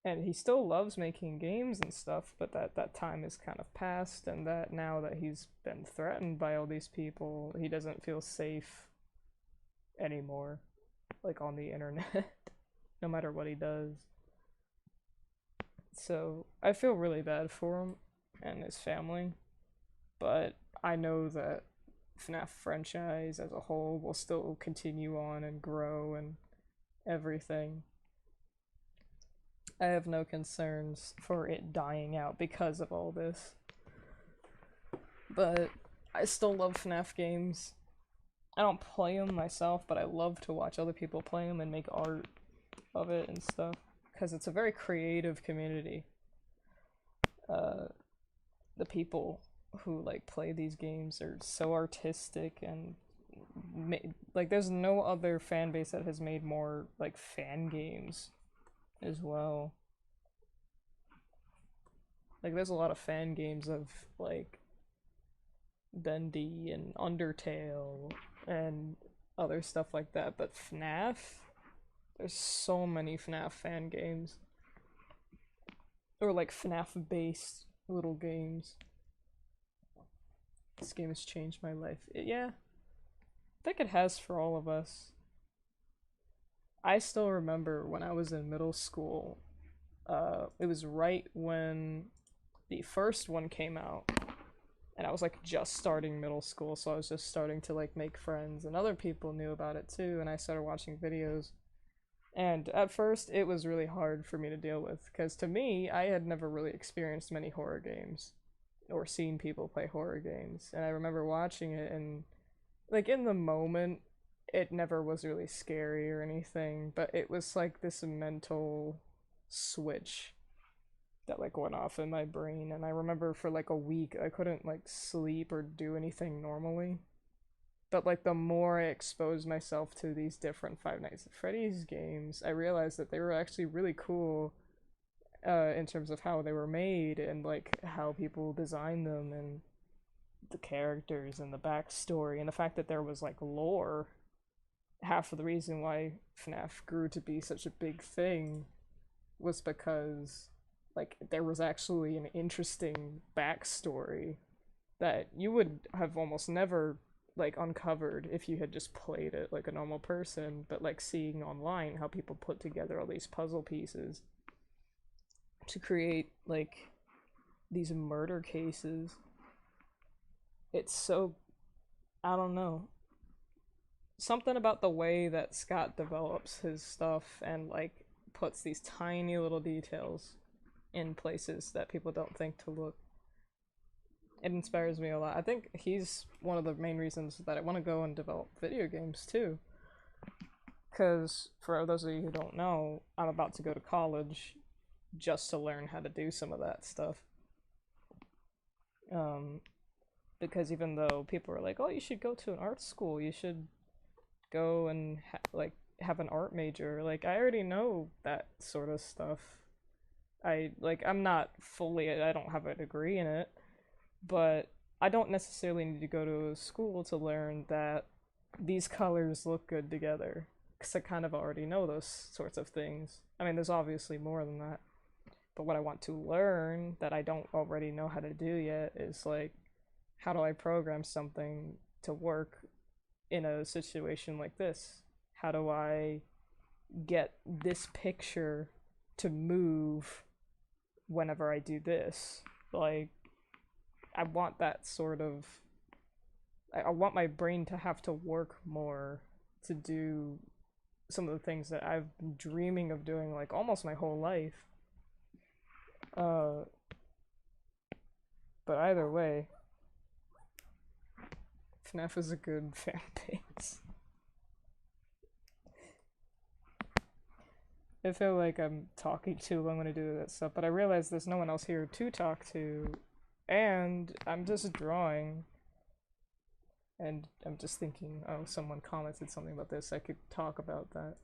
And he still loves making games and stuff, but that time is kind of past, and that now that he's been threatened by all these people, he doesn't feel safe anymore, like on the internet, no matter what he does. So I feel really bad for him and his family, but I know that FNAF franchise as a whole will still continue on and grow and everything. I have no concerns for it dying out because of all this. But I still love FNAF games. I don't play them myself, but I love to watch other people play them and make art of it and stuff. Because it's a very creative community. The people who like play these games are so artistic and like there's no other fan base that has made more like fan games as well. Like there's a lot of fan games of like Bendy and Undertale and other stuff like that, but FNAF, there's so many FNAF fan games. Or like FNAF based little games. This game has changed my life. Yeah, I think it has for all of us. I still remember when I was in middle school, it was right when the first one came out, and I was like just starting middle school, so I was just starting to like make friends, and other people knew about it too, and I started watching videos. And at first, it was really hard for me to deal with because to me, I had never really experienced many horror games or seen people play horror games. And I remember watching it, and like in the moment, it never was really scary or anything, but it was like this mental switch that like went off in my brain. And I remember for like a week, I couldn't like sleep or do anything normally. But like the more I exposed myself to these different Five Nights at Freddy's games, I realized that they were actually really cool in terms of how they were made and like how people designed them and the characters and the backstory and the fact that there was like lore. Half of the reason why FNAF grew to be such a big thing was because like there was actually an interesting backstory that you would have almost never like uncovered if you had just played it like a normal person, but like seeing online how people put together all these puzzle pieces to create like these murder cases. It's so, I don't know, something about the way that Scott develops his stuff and like puts these tiny little details in places that people don't think to look. It inspires me a lot. I think he's one of the main reasons that I want to go and develop video games too. Because for those of you who don't know, I'm about to go to college just to learn how to do some of that stuff. Um, because even though people are like, "Oh, you should go to an art school. You should go and like have an art major." Like I already know that sort of stuff. I'm not fully. I don't have a degree in it, but I don't necessarily need to go to a school to learn that these colors look good together, because I kind of already know those sorts of things. I mean, there's obviously more than that, but what I want to learn that I don't already know how to do yet is like, how do I program something to work in a situation like this? How do I get this picture to move whenever I do this? Like, I want that sort of. I want my brain to have to work more to do some of the things that I've been dreaming of doing like almost my whole life. Uh, but either way, FNAF is a good fan base. I feel like I'm talking too long when I do that stuff, but I realize there's no one else here to talk to, and I'm just drawing. And I'm just thinking, oh, someone commented something about this, I could talk about that.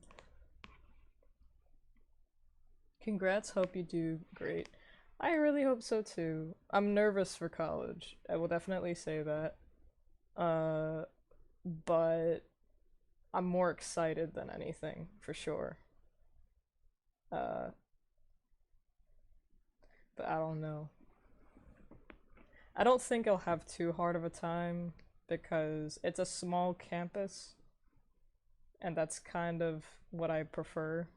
Congrats, hope you do great. I really hope so too. I'm nervous for college. I will definitely say that. Uh, but I'm more excited than anything, for sure. Uh, but I don't know. I don't think I'll have too hard of a time because it's a small campus, and that's kind of what I prefer.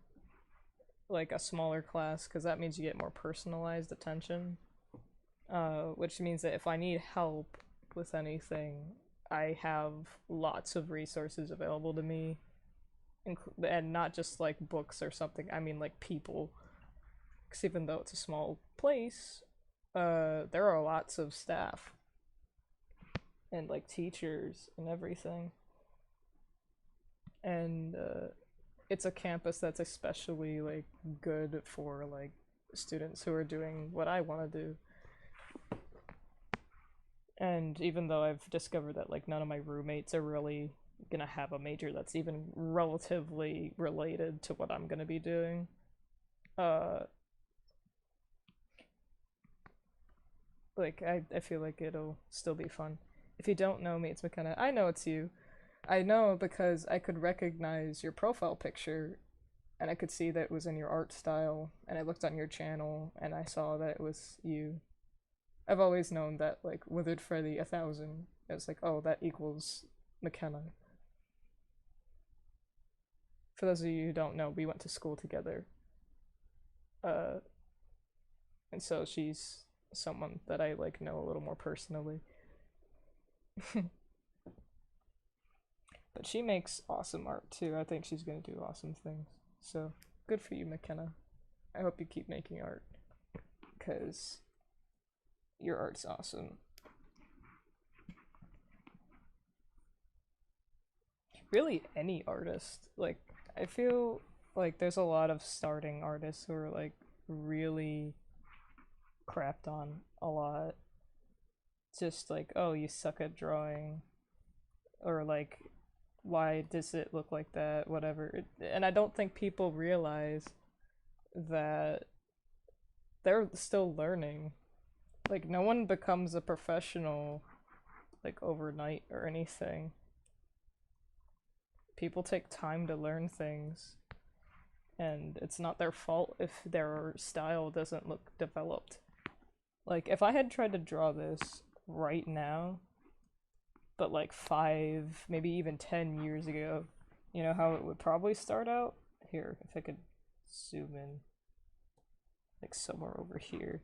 Like a smaller class, because that means you get more personalized attention. Which means that if I need help with anything, I have lots of resources available to me, and not just like books or something. I mean like people. Because even though it's a small place, there are lots of staff and like teachers and everything. And it's a campus that's especially like good for like students who are doing what I want to do. And even though I've discovered that like none of my roommates are really gonna have a major that's even relatively related to what I'm gonna be doing, uh like I feel like it'll still be fun. If you don't know me, it's McKenna. I know it's you. I know because I could recognize your profile picture and I could see that it was in your art style, and I looked on your channel and I saw that it was you. I've always known that like Withered Freddy 1000. It was like, oh, that equals McKenna. For those of you who don't know, we went to school together. Uh, and so she's someone that I like know a little more personally. But she makes awesome art too. I think she's gonna do awesome things. So good for you, McKenna. I hope you keep making art, because your art's awesome. Really, any artist. Like, I feel like there's a lot of starting artists who are like really crapped on a lot. Just like, oh, you suck at drawing, or like, why does it look like that? Whatever. And I don't think people realize that they're still learning. Like, no one becomes a professional like overnight or anything. People take time to learn things, and it's not their fault if their style doesn't look developed. Like, if I had tried to draw this right now, but like 5, maybe even 10 years ago, you know how it would probably start out? Here, if I could zoom in, like somewhere over here.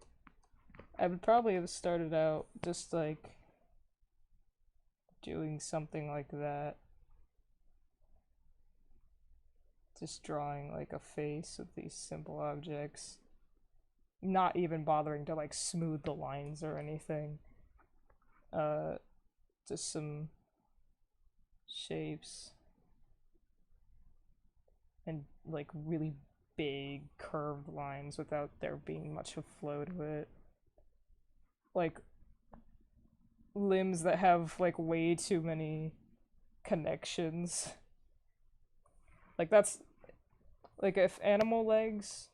I would probably have started out just like doing something like that. Just drawing like a face with these simple objects. Not even bothering to like smooth the lines or anything. Just some shapes. And like really big curved lines without there being much of flow to it. Like limbs that have like way too many connections. Like that's like if animal legs,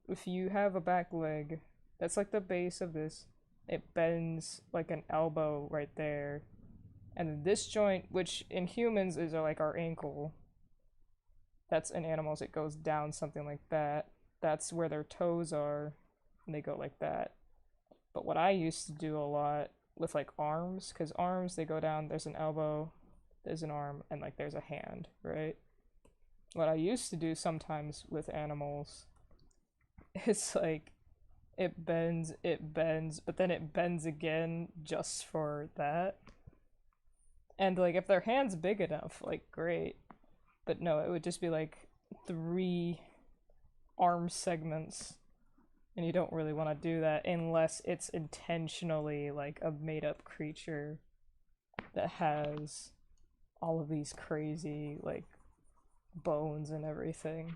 if you have a back leg, that's like the base of this. It bends like an elbow right there. And then this joint, which in humans is like our ankle, that's in animals, it goes down something like that. That's where their toes are, and they go like that. But what I used to do a lot with like arms, because arms, they go down, there's an elbow, there's an arm, and like there's a hand, right? What I used to do sometimes with animals is like it bends, but then it bends again just for that. And like if their hand's big enough, like great. But no, it would just be like 3 arm segments. And you don't really want to do that unless it's intentionally like a made up creature that has all of these crazy like bones and everything.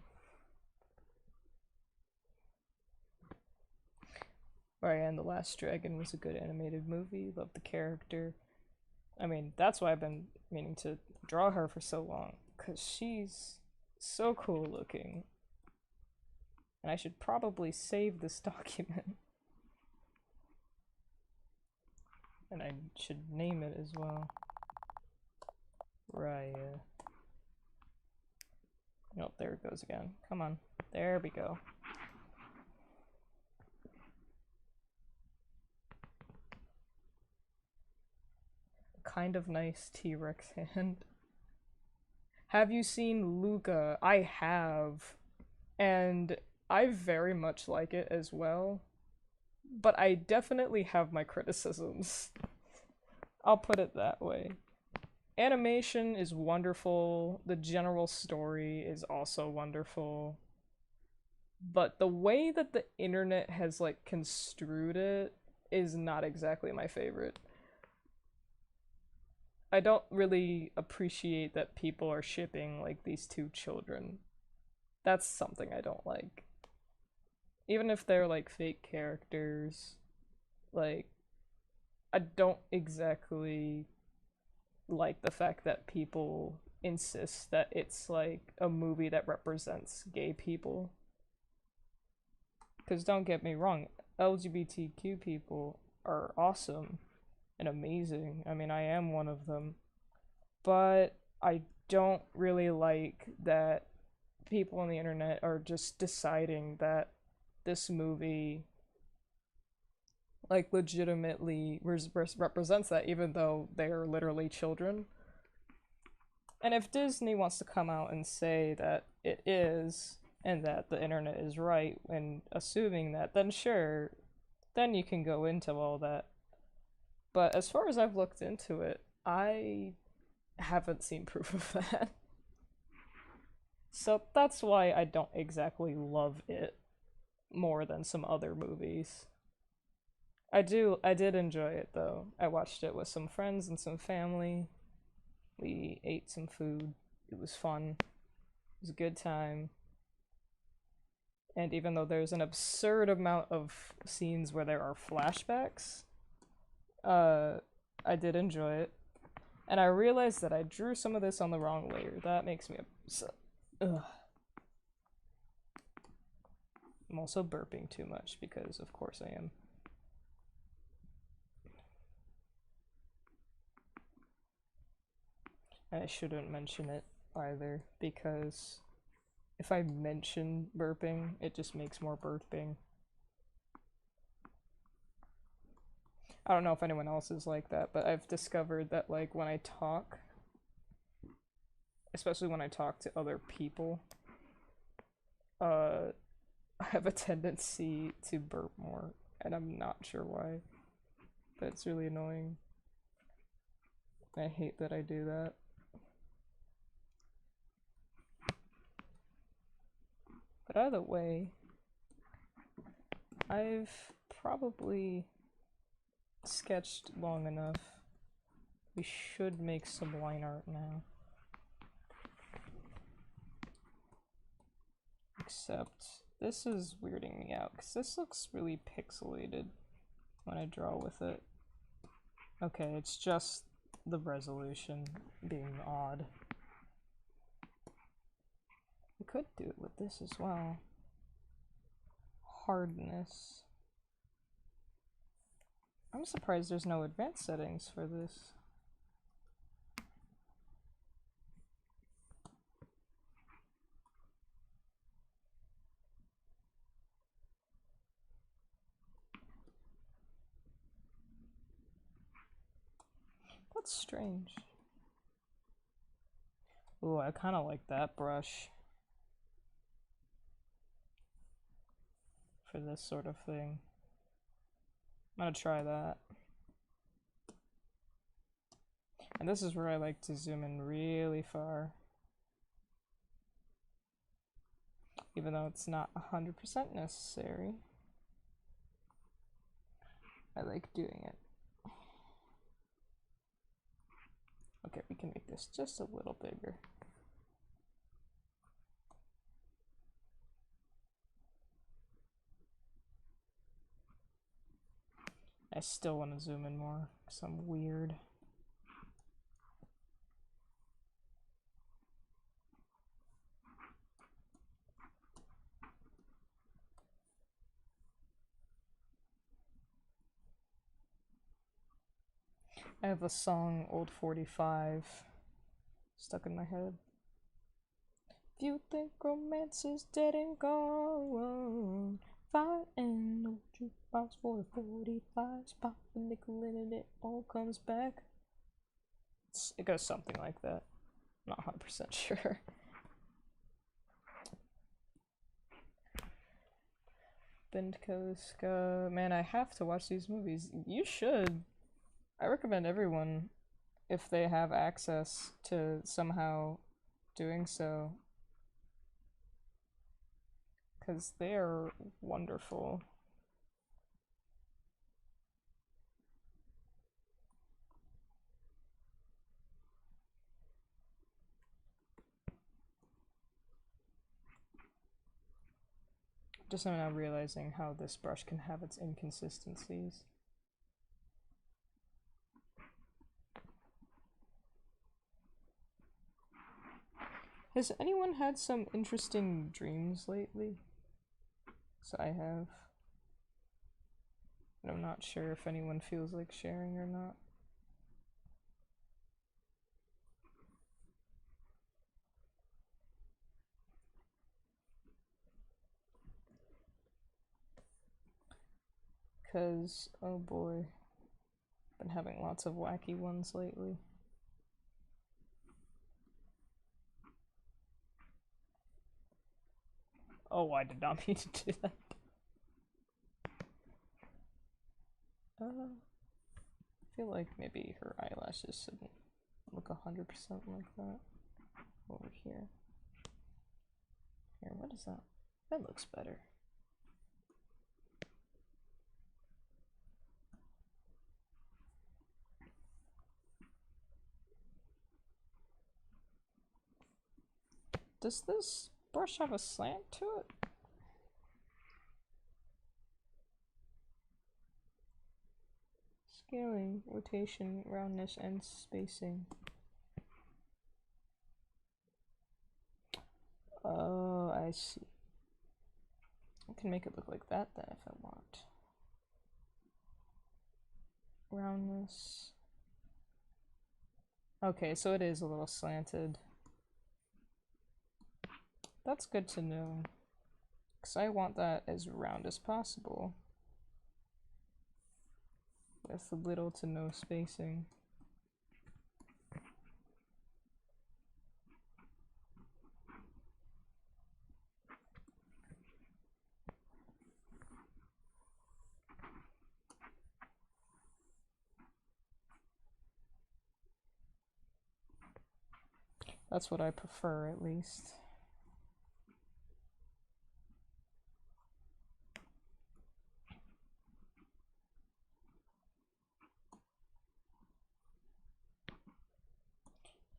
Right, and The Last Dragon was a good animated movie. Loved the character. I mean, that's why I've been meaning to draw her for so long, because she's so cool looking. And I should probably save this document. And I should name it as well. Raya. Nope, there it goes again. Come on. There we go. Kind of nice T-Rex hand. Have you seen Luca? I have. And I very much like it as well. But I definitely have my criticisms. I'll put it that way. Animation is wonderful. The general story is also wonderful. But the way that the internet has like construed it is not exactly my favorite. I don't really appreciate that people are shipping like these 2 children. That's something I don't like. Even if they're like fake characters, like I don't exactly like the fact that people insist that it's like a movie that represents gay people. Because don't get me wrong, LGBTQ people are awesome and amazing. I mean, I am one of them. But I don't really like that people on the internet are just deciding that this movie like legitimately represents that, even though they're literally children. And if Disney wants to come out and say that it is, and that the internet is right, and assuming that, then sure, then you can go into all that. But as far as I've looked into it, I haven't seen proof of that. So that's why I don't exactly love it more than some other movies. I did enjoy it though. I watched it with some friends and some family. We ate some food. It was fun. It was a good time. And even though there's an absurd amount of scenes where there are flashbacks, uh, I did enjoy it. And I realized that I drew some of this on the wrong layer. That makes me upset. Ugh. I'm also burping too much because, of course, I am. And I shouldn't mention it either because if I mention burping, it just makes more burping. I don't know if anyone else is like that, but I've discovered that, like, when I talk, especially when I talk to other people, I have a tendency to burp more, and I'm not sure why. That's really annoying. I hate that I do that. But either way, I've probably sketched long enough. We should make some line art now. Except this is weirding me out because this looks really pixelated when I draw with it. Okay, it's just the resolution being odd. We could do it with this as well. Hardness. I'm surprised there's no advanced settings for this. That's strange. Ooh, I kind of like that brush for this sort of thing. I'm gonna try that. And this is where I like to zoom in really far. Even though it's not 100% necessary. I like doing it. Okay, we can make this just a little bigger. I still want to zoom in more because I'm weird. I have the song Old 45 stuck in my head. If you think romance is dead and gone, find an old jukebox for the 45s, pop a nickel in and it all comes back. It goes something like that. I'm not 100% sure. Bendkoska. Man, I have to watch these movies. You should. I recommend everyone, if they have access to somehow doing so, because they are wonderful. Just now realizing how this brush can have its inconsistencies. Has anyone had some interesting dreams lately? So I have. And I'm not sure if anyone feels like sharing or not. Because, oh boy, been having lots of wacky ones lately. Oh, I did not mean to do that. I feel like maybe her eyelashes shouldn't look 100% like that. Over here. Here, what is that? That looks better. Does this brush have a slant to it? Scaling, rotation, roundness, and spacing. Oh, I see. I can make it look like that then if I want. Roundness. Okay, so it is a little slanted. That's good to know. Because I want that as round as possible. With little to no spacing. That's what I prefer, at least.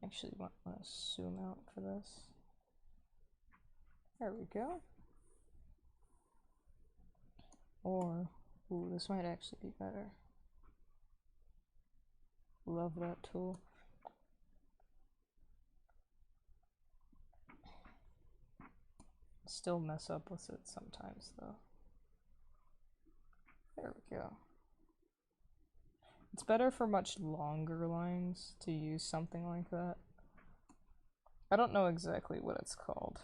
Actually, want to zoom out for this. There we go. Or, ooh, this might actually be better. Love that tool. Still mess up with it sometimes, though. There we go. It's better for much longer lines to use something like that. I don't know exactly what it's called,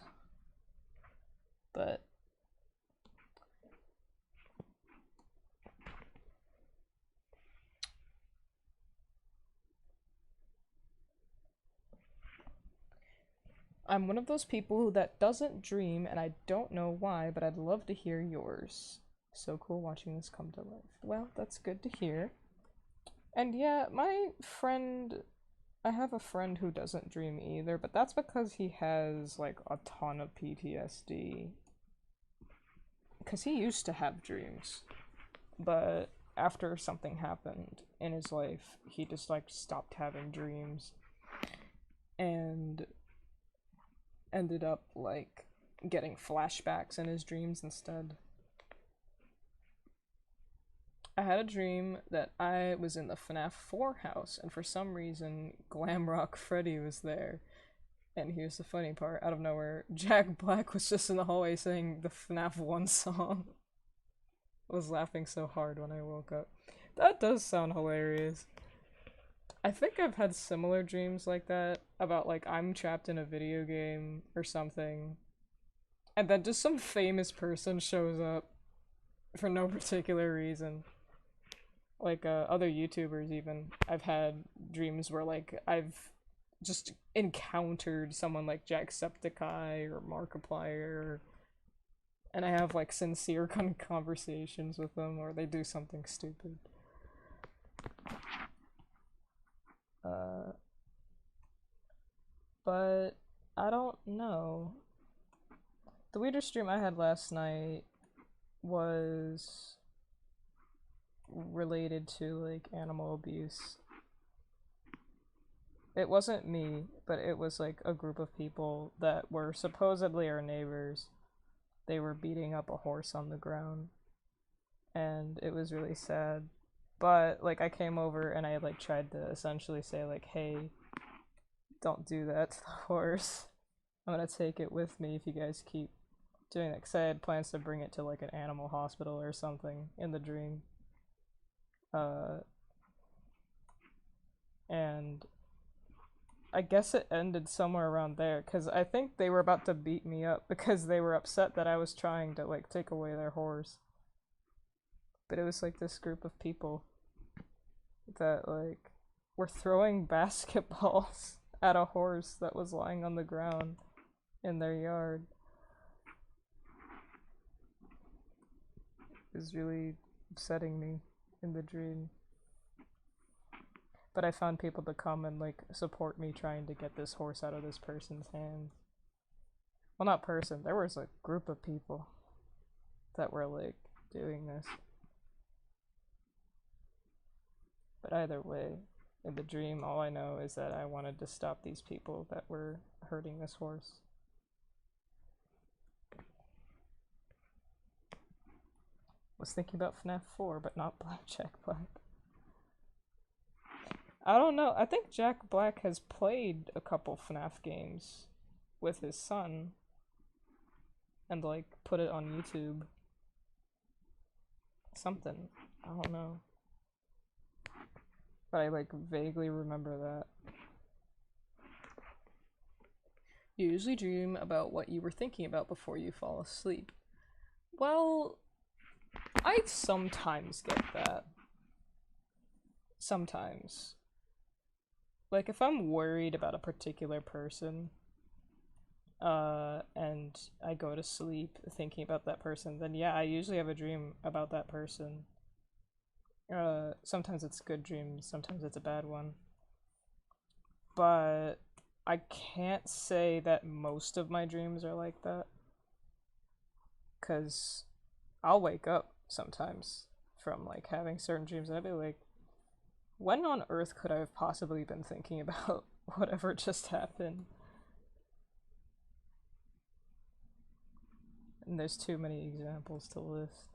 but I'm one of those people that doesn't dream, and I don't know why, but I'd love to hear yours. So cool watching this come to life. Well, that's good to hear. And yeah, my friend, I have a friend who doesn't dream either, but that's because he has like a ton of PTSD. Because he used to have dreams, but after something happened in his life, he just like stopped having dreams and ended up like getting flashbacks in his dreams instead. I had a dream that I was in the FNAF 4 house, and for some reason, Glamrock Freddy was there. And here's the funny part, out of nowhere, Jack Black was just in the hallway saying the FNAF 1 song. I was laughing so hard when I woke up. That does sound hilarious. I think I've had similar dreams like that, about like I'm trapped in a video game or something, and then just some famous person shows up for no particular reason. Like other YouTubers even. I've had dreams where like I've just encountered someone like Jacksepticeye or Markiplier, and I have like sincere conversations with them, or they do something stupid. But I don't know. The weirdest dream I had last night was related to like animal abuse. It wasn't me, but it was like a group of people that were supposedly our neighbors. They were beating up a horse on the ground, and it was really sad. But like I came over and I like tried to essentially say like, hey, don't do that to the horse. I'm gonna take it with me if you guys keep doing that, because I had plans to bring it to like an animal hospital or something in the dream. And I guess it ended somewhere around there, because I think they were about to beat me up because they were upset that I was trying to like take away their horse. But it was like this group of people that like were throwing basketballs at a horse that was lying on the ground in their yard. is really upsetting me in the dream. But I found people to come and like support me trying to get this horse out of this person's hands. Well, not person, there was a group of people that were like doing this. But either way, in the dream, all I know is that I wanted to stop these people that were hurting this horse. Was thinking about FNAF 4, but not Jack Black. I don't know. I think Jack Black has played a couple FNAF games with his son and like put it on YouTube. Something. I don't know. But I like vaguely remember that. You usually dream about what you were thinking about before you fall asleep. Well, I sometimes get that. Sometimes. Like, if I'm worried about a particular person, and I go to sleep thinking about that person, then yeah, I usually have a dream about that person. Sometimes it's a good dream, sometimes it's a bad one. But I can't say that most of my dreams are like that. 'Cause I'll wake up sometimes from like having certain dreams and I'd be like, when on earth could I have possibly been thinking about whatever just happened? And there's too many examples to list.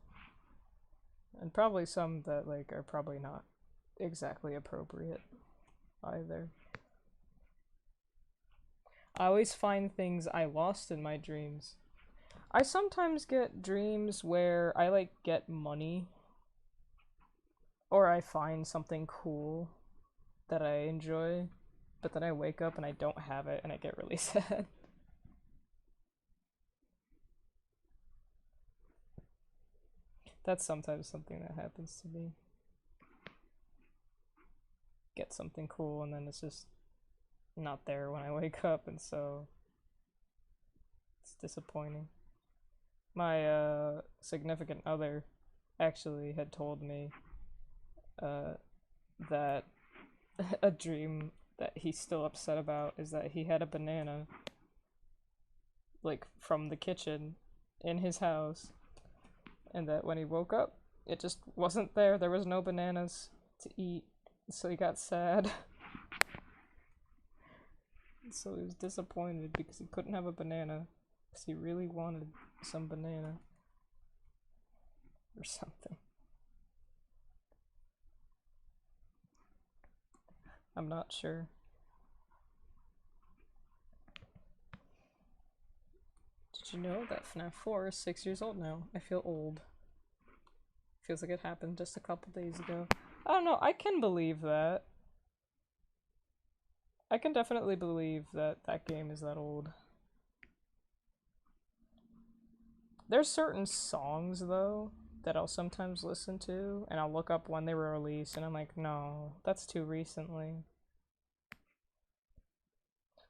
And probably some that like are probably not exactly appropriate either. I always find things I lost in my dreams. I sometimes get dreams where I like get money or I find something cool that I enjoy, but then I wake up and I don't have it and I get really sad. That's sometimes something that happens to me. Get something cool and then it's just not there when I wake up, and so it's disappointing. My significant other actually had told me that a dream that he's still upset about is that he had a banana like from the kitchen in his house, and that when he woke up it just wasn't there. There was no bananas to eat, so he got sad. So he was disappointed because he couldn't have a banana because he really wanted some banana or something. I'm not sure. Did you know that FNAF 4 is 6 years old now? I feel old. Feels like it happened just a couple days ago. I don't know, I can believe that. I can definitely believe that that game is that old. There's certain songs, though, that I'll sometimes listen to, and I'll look up when they were released, and I'm like, no, that's too recently.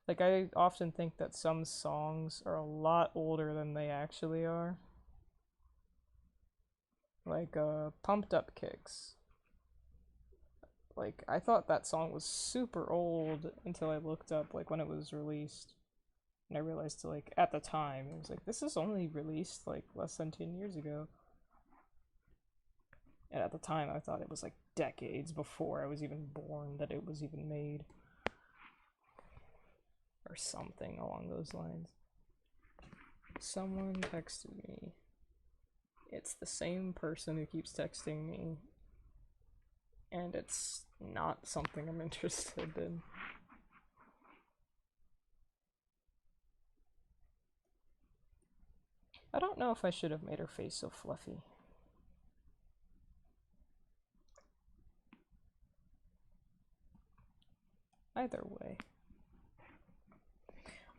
Like, I often think that some songs are a lot older than they actually are. Like, Pumped Up Kicks. Like, I thought that song was super old until I looked up, like, when it was released. And I realized, like, at the time, it was like, this is only released, like, less than 10 years ago. And at the time, I thought it was, like, decades before I was even born that it was even made. Or something along those lines. Someone texted me. It's the same person who keeps texting me. And it's not something I'm interested in. I don't know if I should have made her face so fluffy. Either way.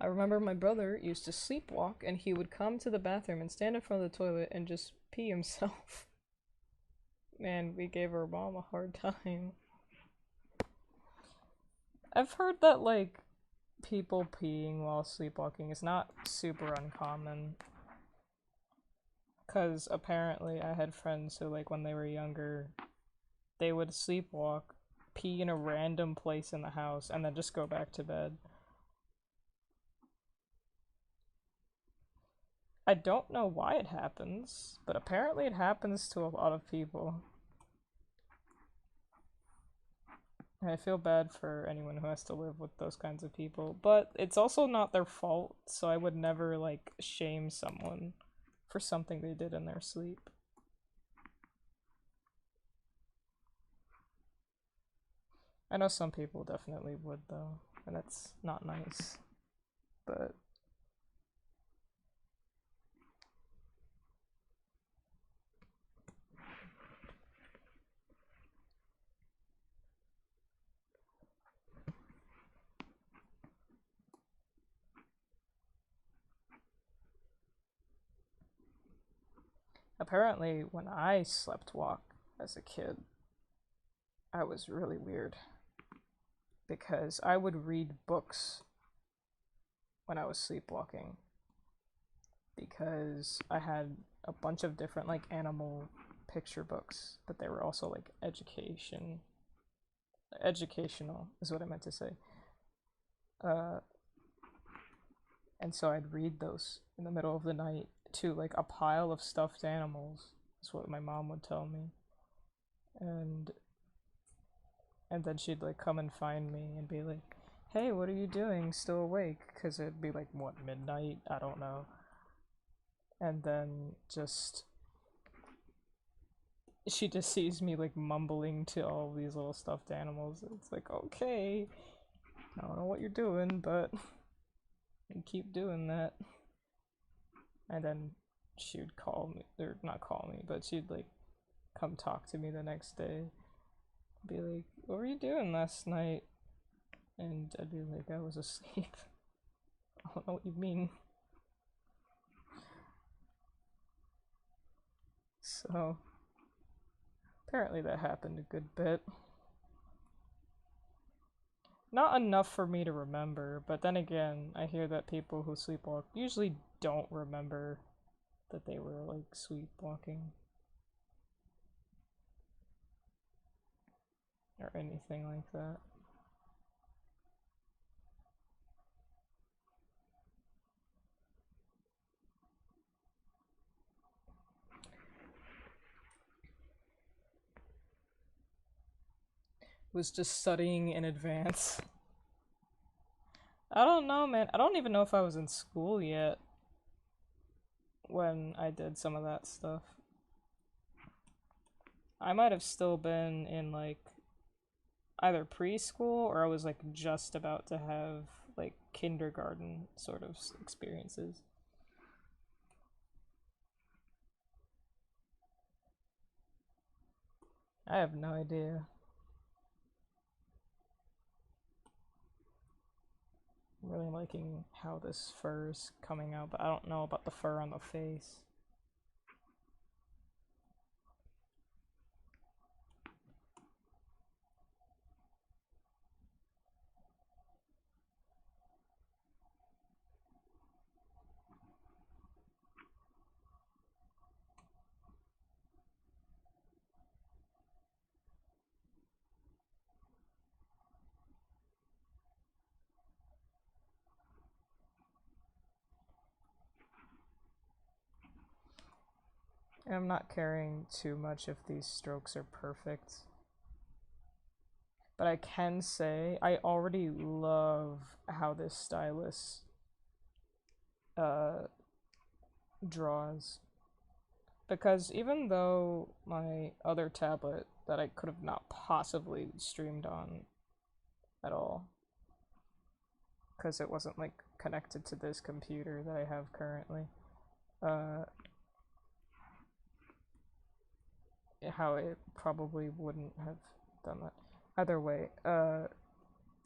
I remember my brother used to sleepwalk and he would come to the bathroom and stand in front of the toilet and just pee himself. Man, we gave our mom a hard time. I've heard that, like, people peeing while sleepwalking is not super uncommon. Because apparently I had friends who, like, when they were younger, they would sleepwalk, pee in a random place in the house, and then just go back to bed. I don't know why it happens, but apparently it happens to a lot of people. I feel bad for anyone who has to live with those kinds of people, but it's also not their fault, so I would never, like, shame someone for something they did in their sleep. I know some people definitely would, though, and that's not nice, but apparently when I slept walk as a kid, I was really weird because I would read books when I was sleepwalking because I had a bunch of different like animal picture books, but they were also like educational is what I meant to say. Uh, and so I'd read those in the middle of the night to like a pile of stuffed animals. Is what my mom would tell me, and then she'd like come and find me and be like, "Hey, what are you doing? Still awake?" Because it'd be like what, midnight? I don't know. And then just she just sees me like mumbling to all these little stuffed animals. It's like, okay, I don't know what you're doing, but you keep doing that. And then she would call me, or not call me, but she'd like come talk to me the next day. Be like, what were you doing last night? And I'd be like, I was asleep. I don't know what you mean. So, apparently that happened a good bit. Not enough for me to remember, but then again, I hear that people who sleepwalk usually don't remember that they were like sleepwalking or anything like that. Was just studying in advance. I don't know, man. I don't even know if I was in school yet when I did some of that stuff. I might have still been in like either preschool or I was like just about to have like kindergarten sort of experiences. I have no idea. I'm really liking how this fur is coming out, but I don't know about the fur on the face. And I'm not caring too much if these strokes are perfect. But I can say I already love how this stylus uh, draws. Because even though my other tablet that I could have not possibly streamed on at all, because it wasn't like connected to this computer that I have currently, uh, how it probably wouldn't have done that. Either way, the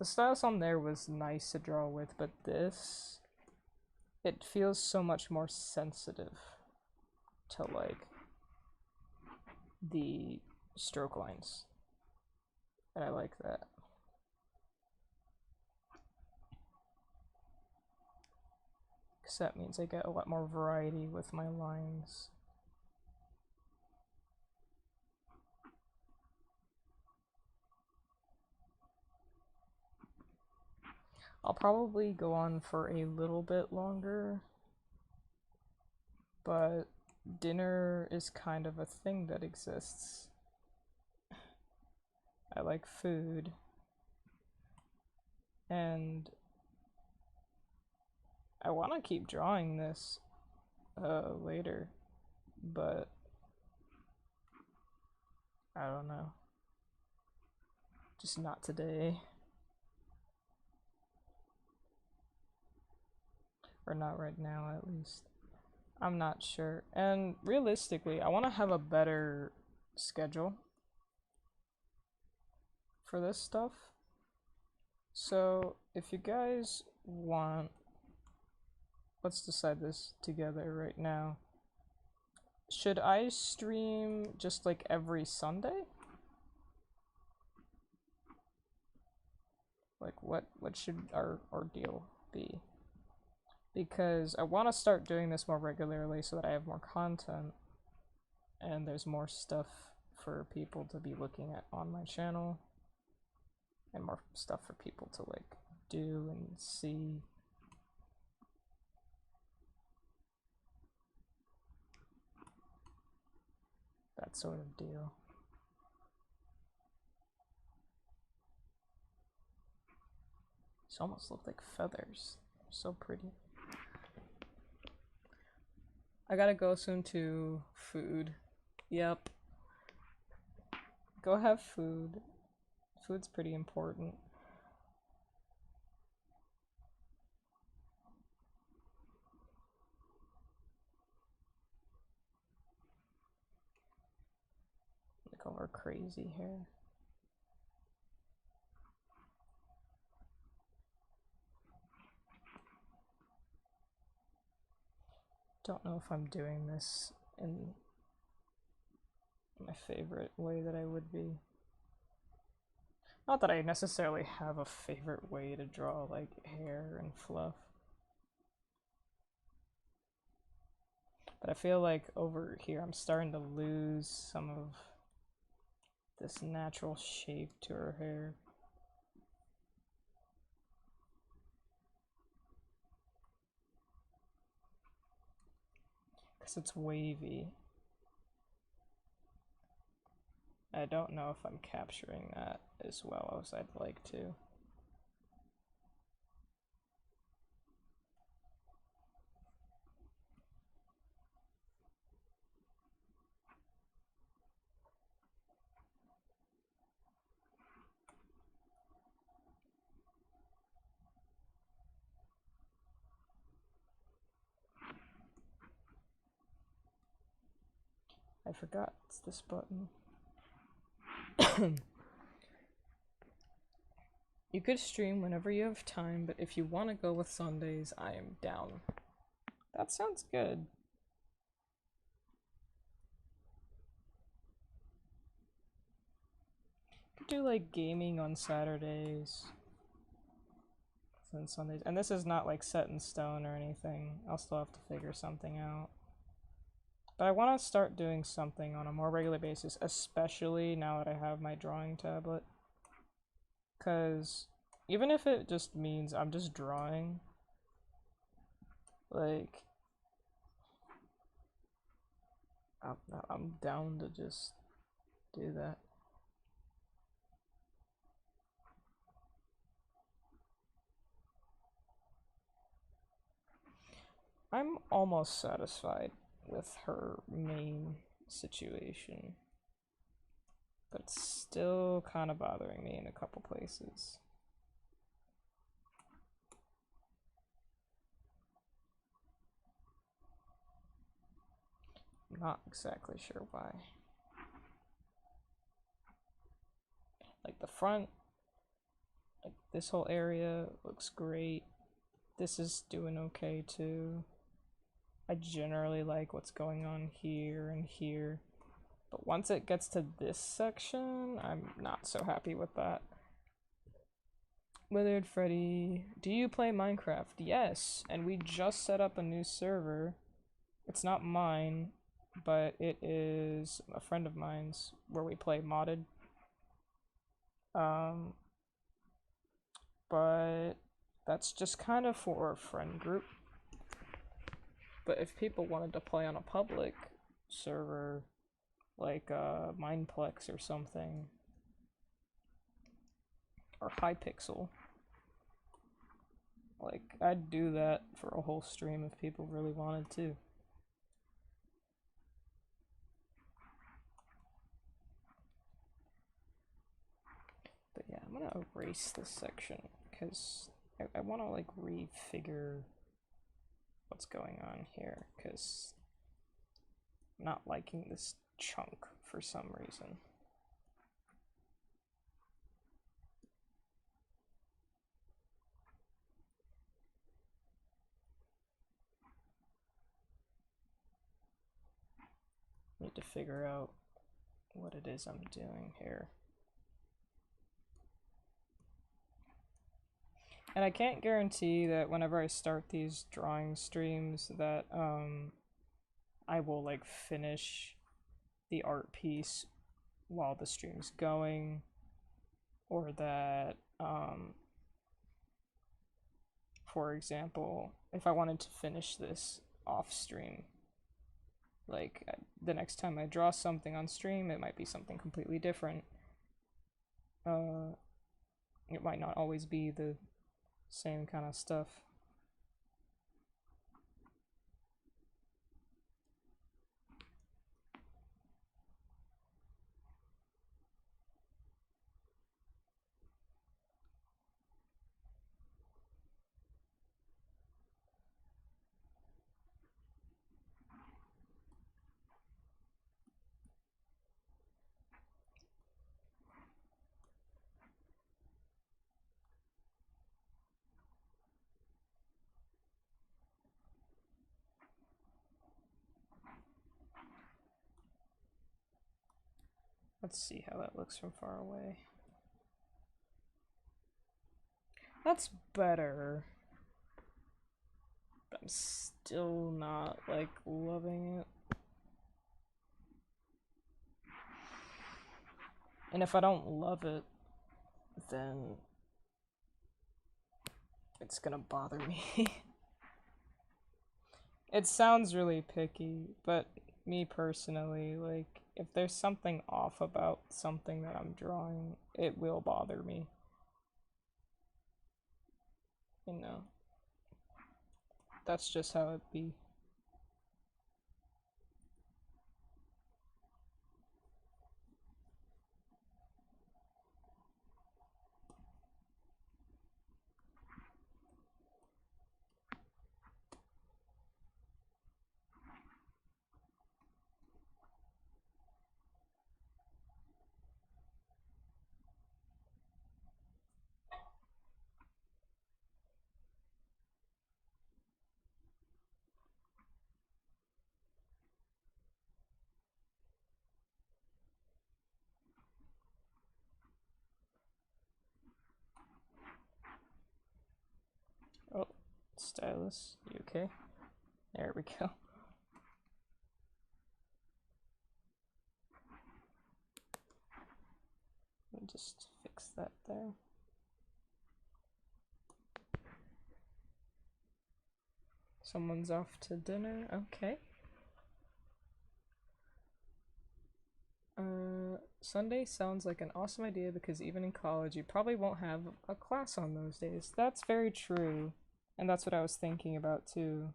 stylus on there was nice to draw with, but this, it feels so much more sensitive to like the stroke lines, and I like that. Because that means I get a lot more variety with my lines. I'll probably go on for a little bit longer, but dinner is kind of a thing that exists. I like food, and I want to keep drawing this later, but I don't know. Just not today. Or not right now, at least. I'm not sure. And realistically, I want to have a better schedule for this stuff. So, if you guys want, let's decide this together right now. Should I stream just like every Sunday? Like what should our deal be? Because I want to start doing this more regularly so that I have more content and there's more stuff for people to be looking at on my channel and more stuff for people to like do and see. That sort of deal. These almost look like feathers. They're so pretty. I gotta go soon to food. Yep. Go have food. Food's pretty important. Look all our crazy hair. Don't know if I'm doing this in my favorite way that I would be. Not that I necessarily have a favorite way to draw like hair and fluff. But I feel like over here I'm starting to lose some of this natural shape to her hair. Because it's wavy. I don't know if I'm capturing that as well as I'd like to. I forgot it's this button. You could stream whenever you have time, but if you want to go with Sundays, I am down. That sounds good. Could do like gaming on Saturdays and Sundays. And this is not like set in stone or anything. I'll still have to figure something out. But I want to start doing something on a more regular basis, especially now that I have my drawing tablet. Because even if it just means I'm just drawing, like, I'm down to just do that. I'm almost satisfied with her main situation, but it's still kind of bothering me in a couple places. I'm not exactly sure why. Like the front, like this whole area looks great. This is doing okay too. I generally like what's going on here and here. But once it gets to this section, I'm not so happy with that. Withered Freddy, do you play Minecraft? Yes, and we just set up a new server. It's not mine, but it is a friend of mine's where we play modded. But that's just kind of for a friend group. But if people wanted to play on a public server, like Mineplex or something, or Hypixel, like, I'd do that for a whole stream if people really wanted to. But yeah, I'm gonna erase this section, because I want to, like, refigure what's going on here, because I'm not liking this chunk for some reason. Need to figure out what it is I'm doing here. And I can't guarantee that whenever I start these drawing streams that I will, like, finish the art piece while the stream's going, or that for example, if I wanted to finish this off stream, like, the next time I draw something on stream, it might be something completely different. It might not always be the same kind of stuff. Let's see how that looks from far away. That's better. But I'm still not, like, loving it. And if I don't love it, then it's gonna bother me. It sounds really picky, but me personally, like, if there's something off about something that I'm drawing, it will bother me. You know, that's just how it be. Oh, stylus, you okay? There we go. Let me just fix that there. Someone's off to dinner, okay. Sunday sounds like an awesome idea because even in college you probably won't have a class on those days. That's very true. And that's what I was thinking about too.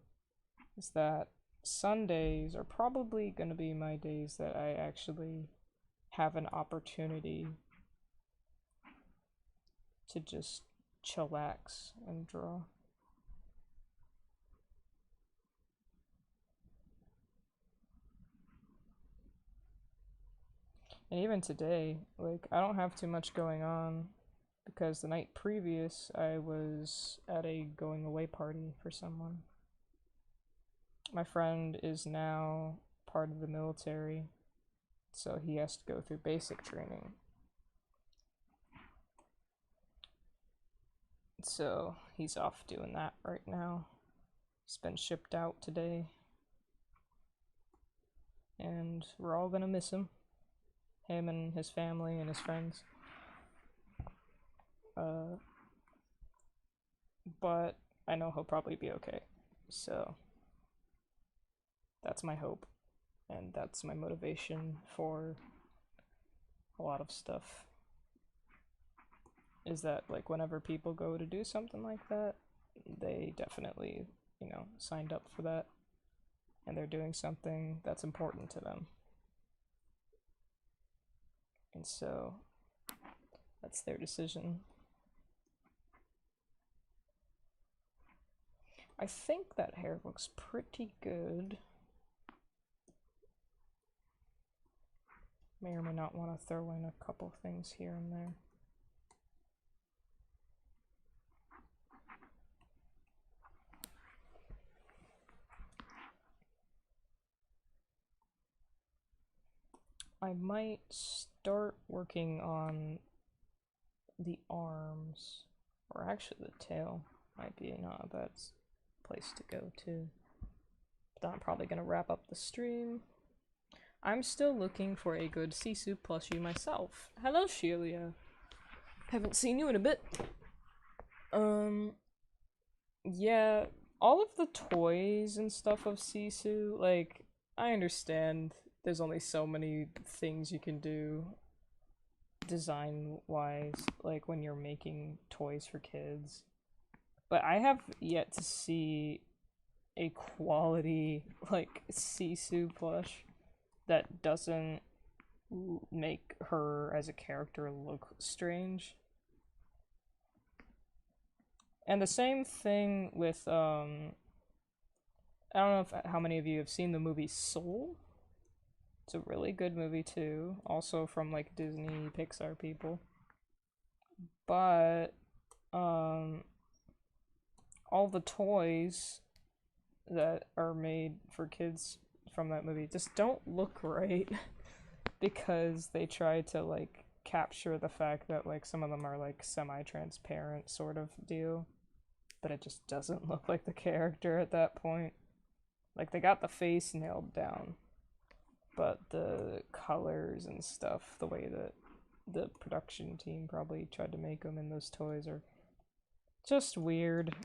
Is that Sundays are probably gonna be my days that I actually have an opportunity to just chillax and draw. And even today, like, I don't have too much going on because the night previous I was at a going away party for someone. My friend is now part of the military, so he has to go through basic training. So he's off doing that right now. He's been shipped out today. And we're all gonna miss him. Him and his family and his friends. but I know he'll probably be okay. So that's my hope, and that's my motivation for a lot of stuff. Is that, like, whenever people go to do something like that, they definitely, you know, signed up for that, and they're doing something that's important to them. And so that's their decision. I think that hair looks pretty good. May or may not want to throw in a couple things here and there. I might start working on the arms, or actually the tail might be not a bad place to go to. But I'm probably gonna wrap up the stream. I'm still looking for a good Sisu plushie myself. Hello, Shelia. Haven't seen you in a bit. Yeah, all of the toys and stuff of Sisu, like, I understand there's only so many things you can do design-wise, like when you're making toys for kids. But I have yet to see a quality, like, Sisu plush that doesn't make her as a character look strange. And the same thing with, I don't know how many of you have seen the movie Soul. It's a really good movie too, also from like Disney, Pixar people. But, all the toys that are made for kids from that movie just don't look right because they try to like capture the fact that like some of them are like semi-transparent sort of deal, but it just doesn't look like the character at that point. Like, they got the face nailed down, but the colors and stuff, the way that the production team probably tried to make them in those toys are just weird,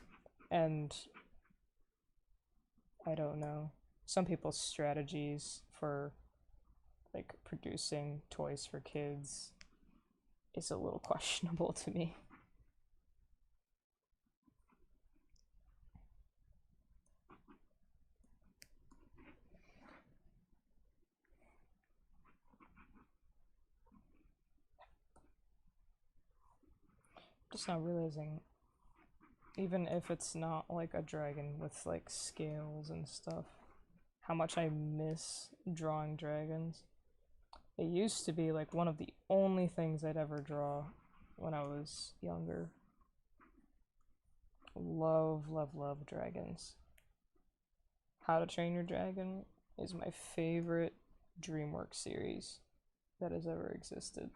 and I don't know. Some people's strategies for like producing toys for kids is a little questionable to me. Just not realizing, even if it's not like a dragon with like scales and stuff, how much I miss drawing dragons. It used to be like one of the only things I'd ever draw when I was younger. Love, love, love dragons. How to Train Your Dragon is my favorite DreamWorks series that has ever existed.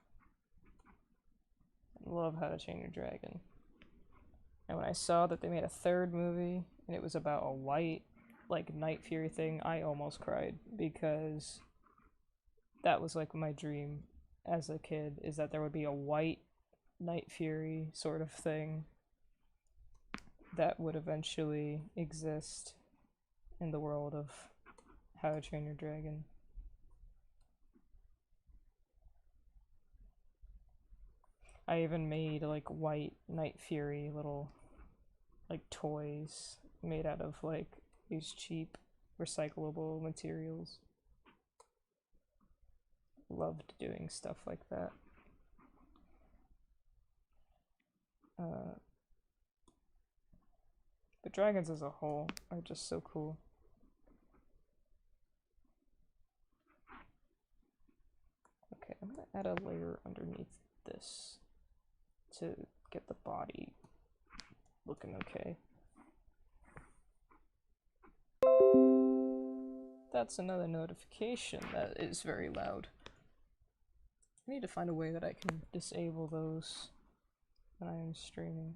Love How to Train Your Dragon. And when I saw that they made a third movie and it was about a white, like, Night Fury thing, I almost cried because that was like my dream as a kid, is that there would be a white Night Fury sort of thing that would eventually exist in the world of How to Train Your Dragon. I even made like white Night Fury little like toys made out of like these cheap recyclable materials. Loved doing stuff like that. But dragons as a whole are just so cool. Okay, I'm gonna add a layer underneath this to get the body looking okay. That's another notification that is very loud. I need to find a way that I can disable those when I am streaming.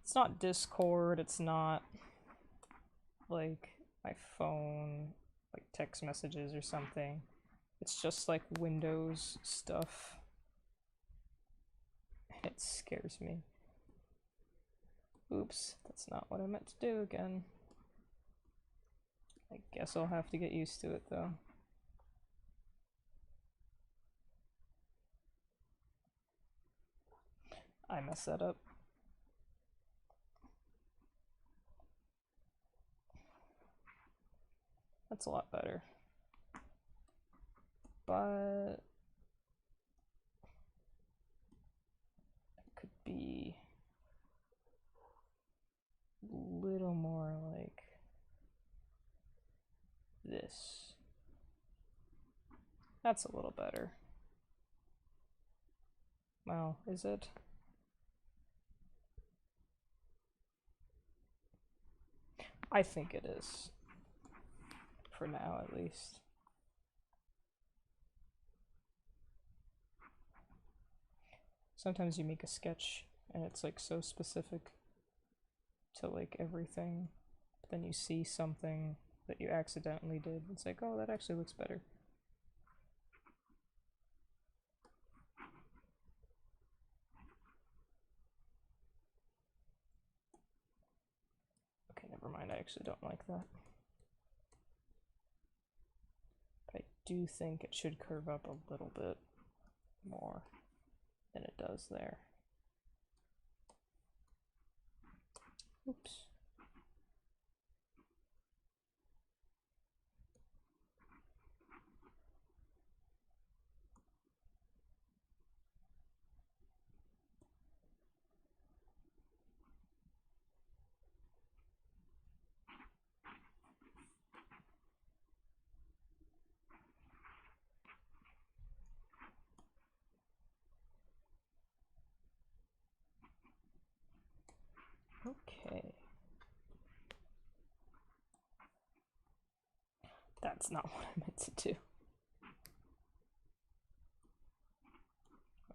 It's not Discord, it's not like my phone, like text messages or something. It's just like Windows stuff. It scares me. Oops, that's not what I meant to do again. I guess I'll have to get used to it though. I messed that up. That's a lot better. But it could be a little more like this. That's a little better. Well, is it? I think it is. For now, at least. Sometimes you make a sketch and it's like so specific to like everything, but then you see something that you accidentally did. It's like, oh, that actually looks better. Okay, never mind, I actually don't like that. But I do think it should curve up a little bit more than it does there. Oops. Okay. That's not what I meant to do.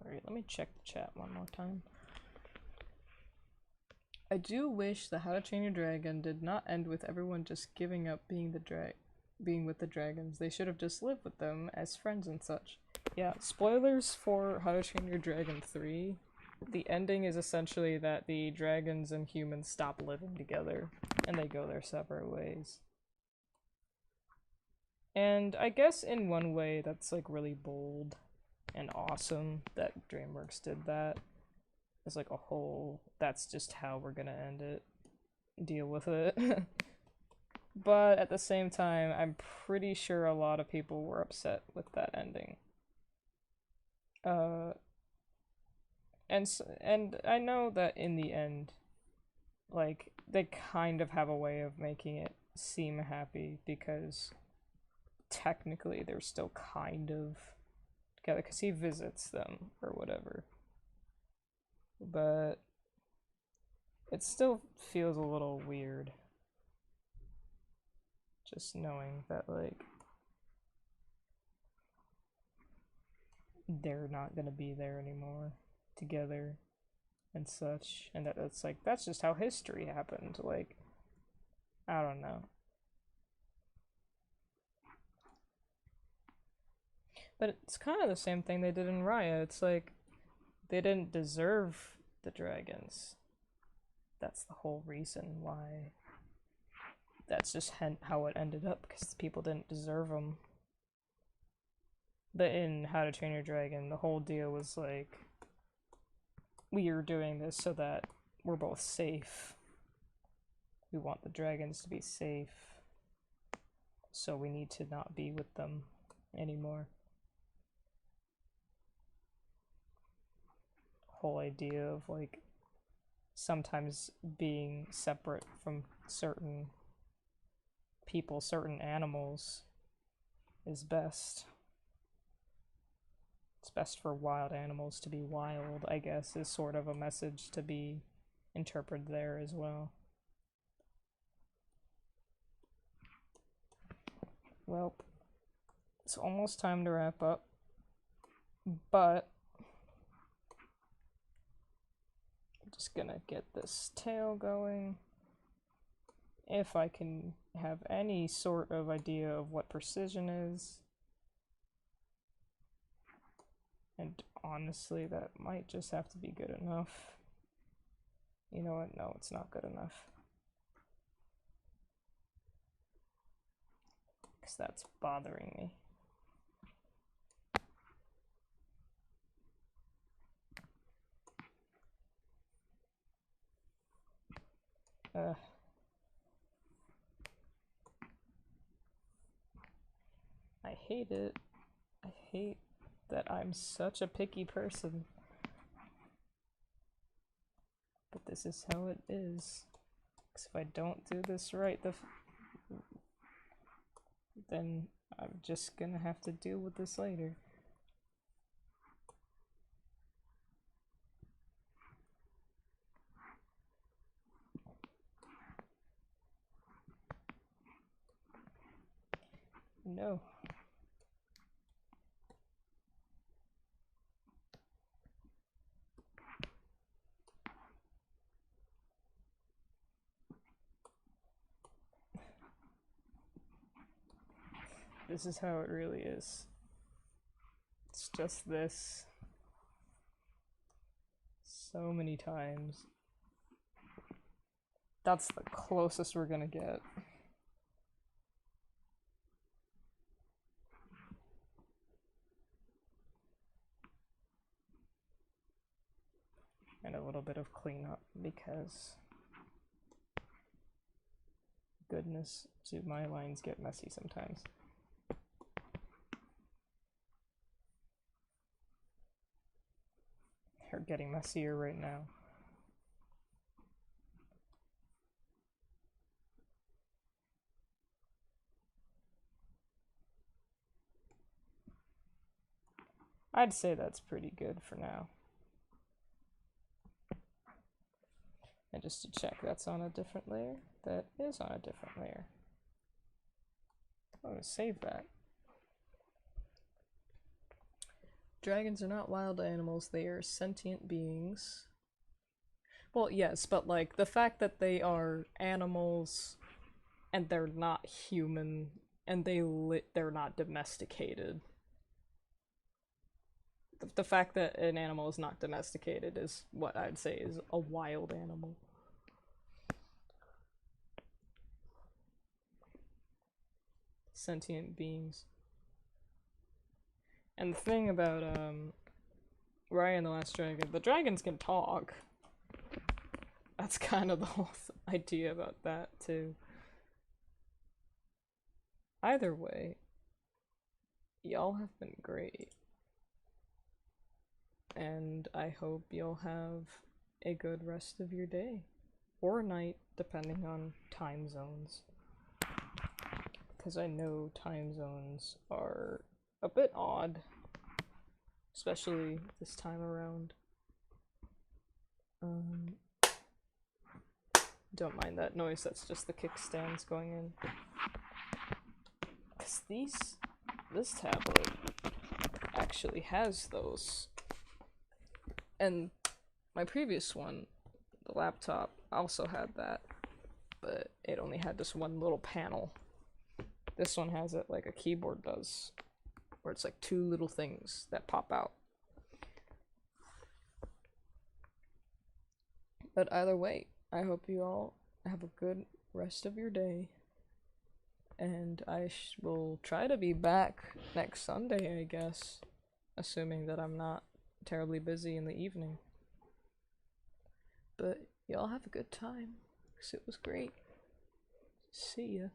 Alright, let me check the chat one more time. I do wish the How to Train Your Dragon did not end with everyone just giving up being with the dragons. They should have just lived with them as friends and such. Yeah, spoilers for How to Train Your Dragon 3. The ending is essentially that the dragons and humans stop living together and they go their separate ways. And I guess in one way that's like really bold and awesome that DreamWorks did that. It's like a whole, that's just how we're gonna end it. Deal with it. But at the same time, I'm pretty sure a lot of people were upset with that ending. And I know that in the end, like, they kind of have a way of making it seem happy because technically they're still kind of together because he visits them or whatever. But it still feels a little weird just knowing that, like, they're not gonna be there anymore together and such, and that it's like that's just how history happened. Like, I don't know. But it's kind of the same thing they did in Raya. It's like they didn't deserve the dragons. That's the whole reason why. That's just how it ended up, because people didn't deserve them. But in How to Train Your Dragon, the whole deal was like, we are doing this so that we're both safe. We want the dragons to be safe. So we need to not be with them anymore. Whole idea of like sometimes being separate from certain people, certain animals is best. It's best for wild animals to be wild, I guess, is sort of a message to be interpreted there as well. Well, it's almost time to wrap up, but I'm just gonna get this tail going. If I can have any sort of idea of what precision is. And honestly, that might just have to be good enough. You know what? No, it's not good enough. Because that's bothering me. I hate it. I hate that I'm such a picky person. But this is how it is. Because if I don't do this right, then I'm just gonna have to deal with this later. No. This is how it really is. It's just this. So many times. That's the closest we're gonna get. And a little bit of cleanup because goodness, do my lines get messy sometimes. They're getting messier right now. I'd say that's pretty good for now. And just to check, that's on a different layer? That is on a different layer. I'm gonna save that. Dragons are not wild animals, they are sentient beings. Well, yes, but like the fact that they are animals and they're not human and they're not domesticated. The fact that an animal is not domesticated is what I'd say is a wild animal. Sentient beings. And the thing about Raya and the Last Dragon, the dragons can talk. That's kind of the whole idea about that too. Either way, y'all have been great. And I hope you'll have a good rest of your day. Or night, depending on time zones. Because I know time zones are a bit odd. Especially this time around. Don't mind that noise, that's just the kickstands going in. Because this tablet actually has those. And my previous one, the laptop, also had that. But it only had this one little panel. This one has it like a keyboard does. Where it's like two little things that pop out. But either way, I hope you all have a good rest of your day. And I will try to be back next Sunday, I guess. Assuming that I'm not terribly busy in the evening. But y'all have a good time, because it was great. See ya.